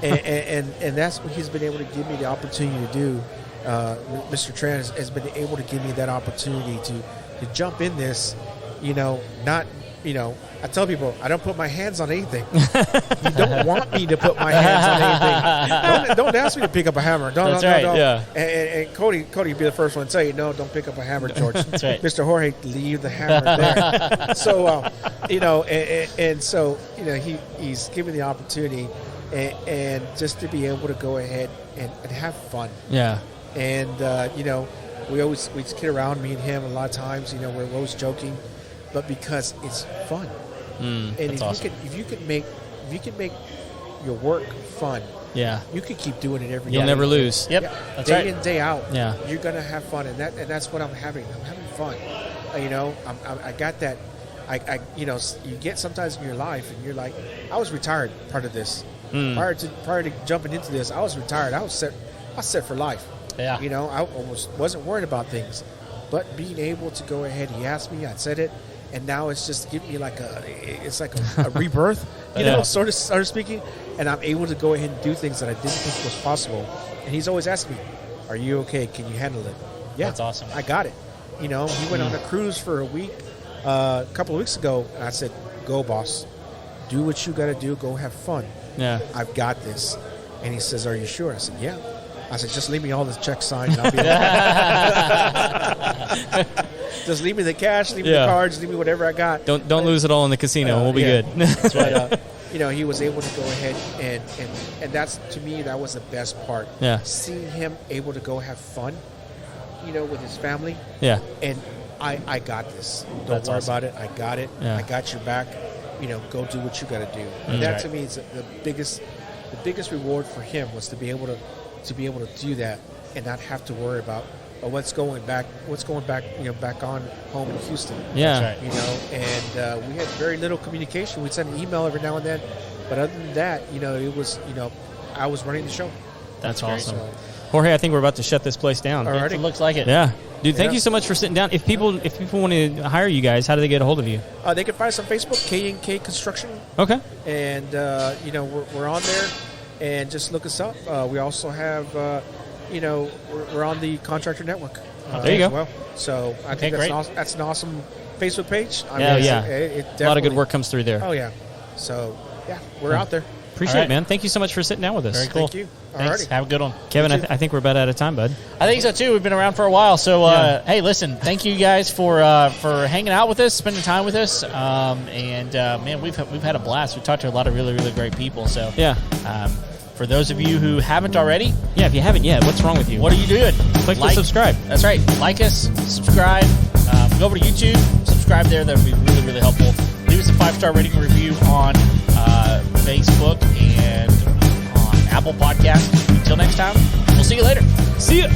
and that's what he's been able to give me the opportunity to do. Mr. Tran has been able to give me that opportunity to jump in this, not, I tell people, I don't put my hands on anything. You don't want me to put my hands on anything. Don't ask me to pick up a hammer. Don't. Yeah. And Cody be the first one to tell you, no, don't pick up a hammer, George. That's right. Mr. Jorge, leave the hammer there. So, and so, he's given the opportunity and just to be able to go ahead and have fun. Yeah. And, we kid around, me and him, a lot of times, we're always joking, but because it's fun. And if you can make your work fun, you can keep doing it every day. You'll never lose. Yep. Yeah. That's day right. in, day out. Yeah. You're gonna have fun, and that's what I'm having. I'm having fun. I got that. You get sometimes in your life, and you're like, I was retired part of this. Prior to jumping into this, I was retired. I was set for life. Yeah. I wasn't worried about things, but being able to go ahead, he asked me, I said it. And now it's just giving me a rebirth, sort of speaking. And I'm able to go ahead and do things that I didn't think was possible. And he's always asking me, are you okay? Can you handle it? Yeah. That's awesome. I got it. He went on a cruise for a week, a couple of weeks ago. And I said, go, boss. Do what you got to do. Go have fun. Yeah. I've got this. And he says, are you sure? I said, yeah. I said, just leave me all the checks signed. And I'll be just leave me the cash, leave me the cards, leave me whatever I got. Don't lose it all in the casino. We'll be good. That's right. He was able to go ahead and that's, to me, that was the best part. Yeah. Seeing him able to go have fun, with his family. Yeah. And I got this. Don't That's worry awesome. about it. I got it. Yeah. I got your back. Go do what you got to do. And that, to me, is the biggest reward for him was to be able to do that and not have to worry about what's going back, back on home in Houston. Yeah. That's right. And we had very little communication. We'd send an email every now and then, but other than that, it was, I was running the show. That's awesome. So, Jorge, I think we're about to shut this place down. All right. It looks like it. Yeah. Dude, thank Yeah. you so much for sitting down. If people want to hire you guys, how do they get a hold of you? they can find us on Facebook, K&K Construction, Okay. and we're on there, and just look us up. We also have, we're on the Contractor Network. There you as go. Well. So I think great. That's an awesome Facebook page. I Yeah, mean, yeah. It A lot of good definitely- work comes through there. Oh yeah. So yeah, we're out there. Appreciate All it, right. man. Thank you so much for sitting down with us. Very cool. Thank you. Thanks. Alrighty. Have a good one. Kevin, You too. I think we're about out of time, bud. I think so too. We've been around for a while, so Yeah. hey, listen, thank you guys for hanging out with us, spending time with us, man, we've had a blast. We've talked to a lot of really, really great people. So Yeah. for those of you who haven't already, Yeah, if you haven't yet, what's wrong with you? what are you doing? Click the subscribe. That's right. Like us, subscribe. Go over to YouTube, subscribe there. That would be really, really helpful. Leave us a 5-star rating and review on Facebook and on Apple Podcasts. Until next time, we'll see you later. See ya.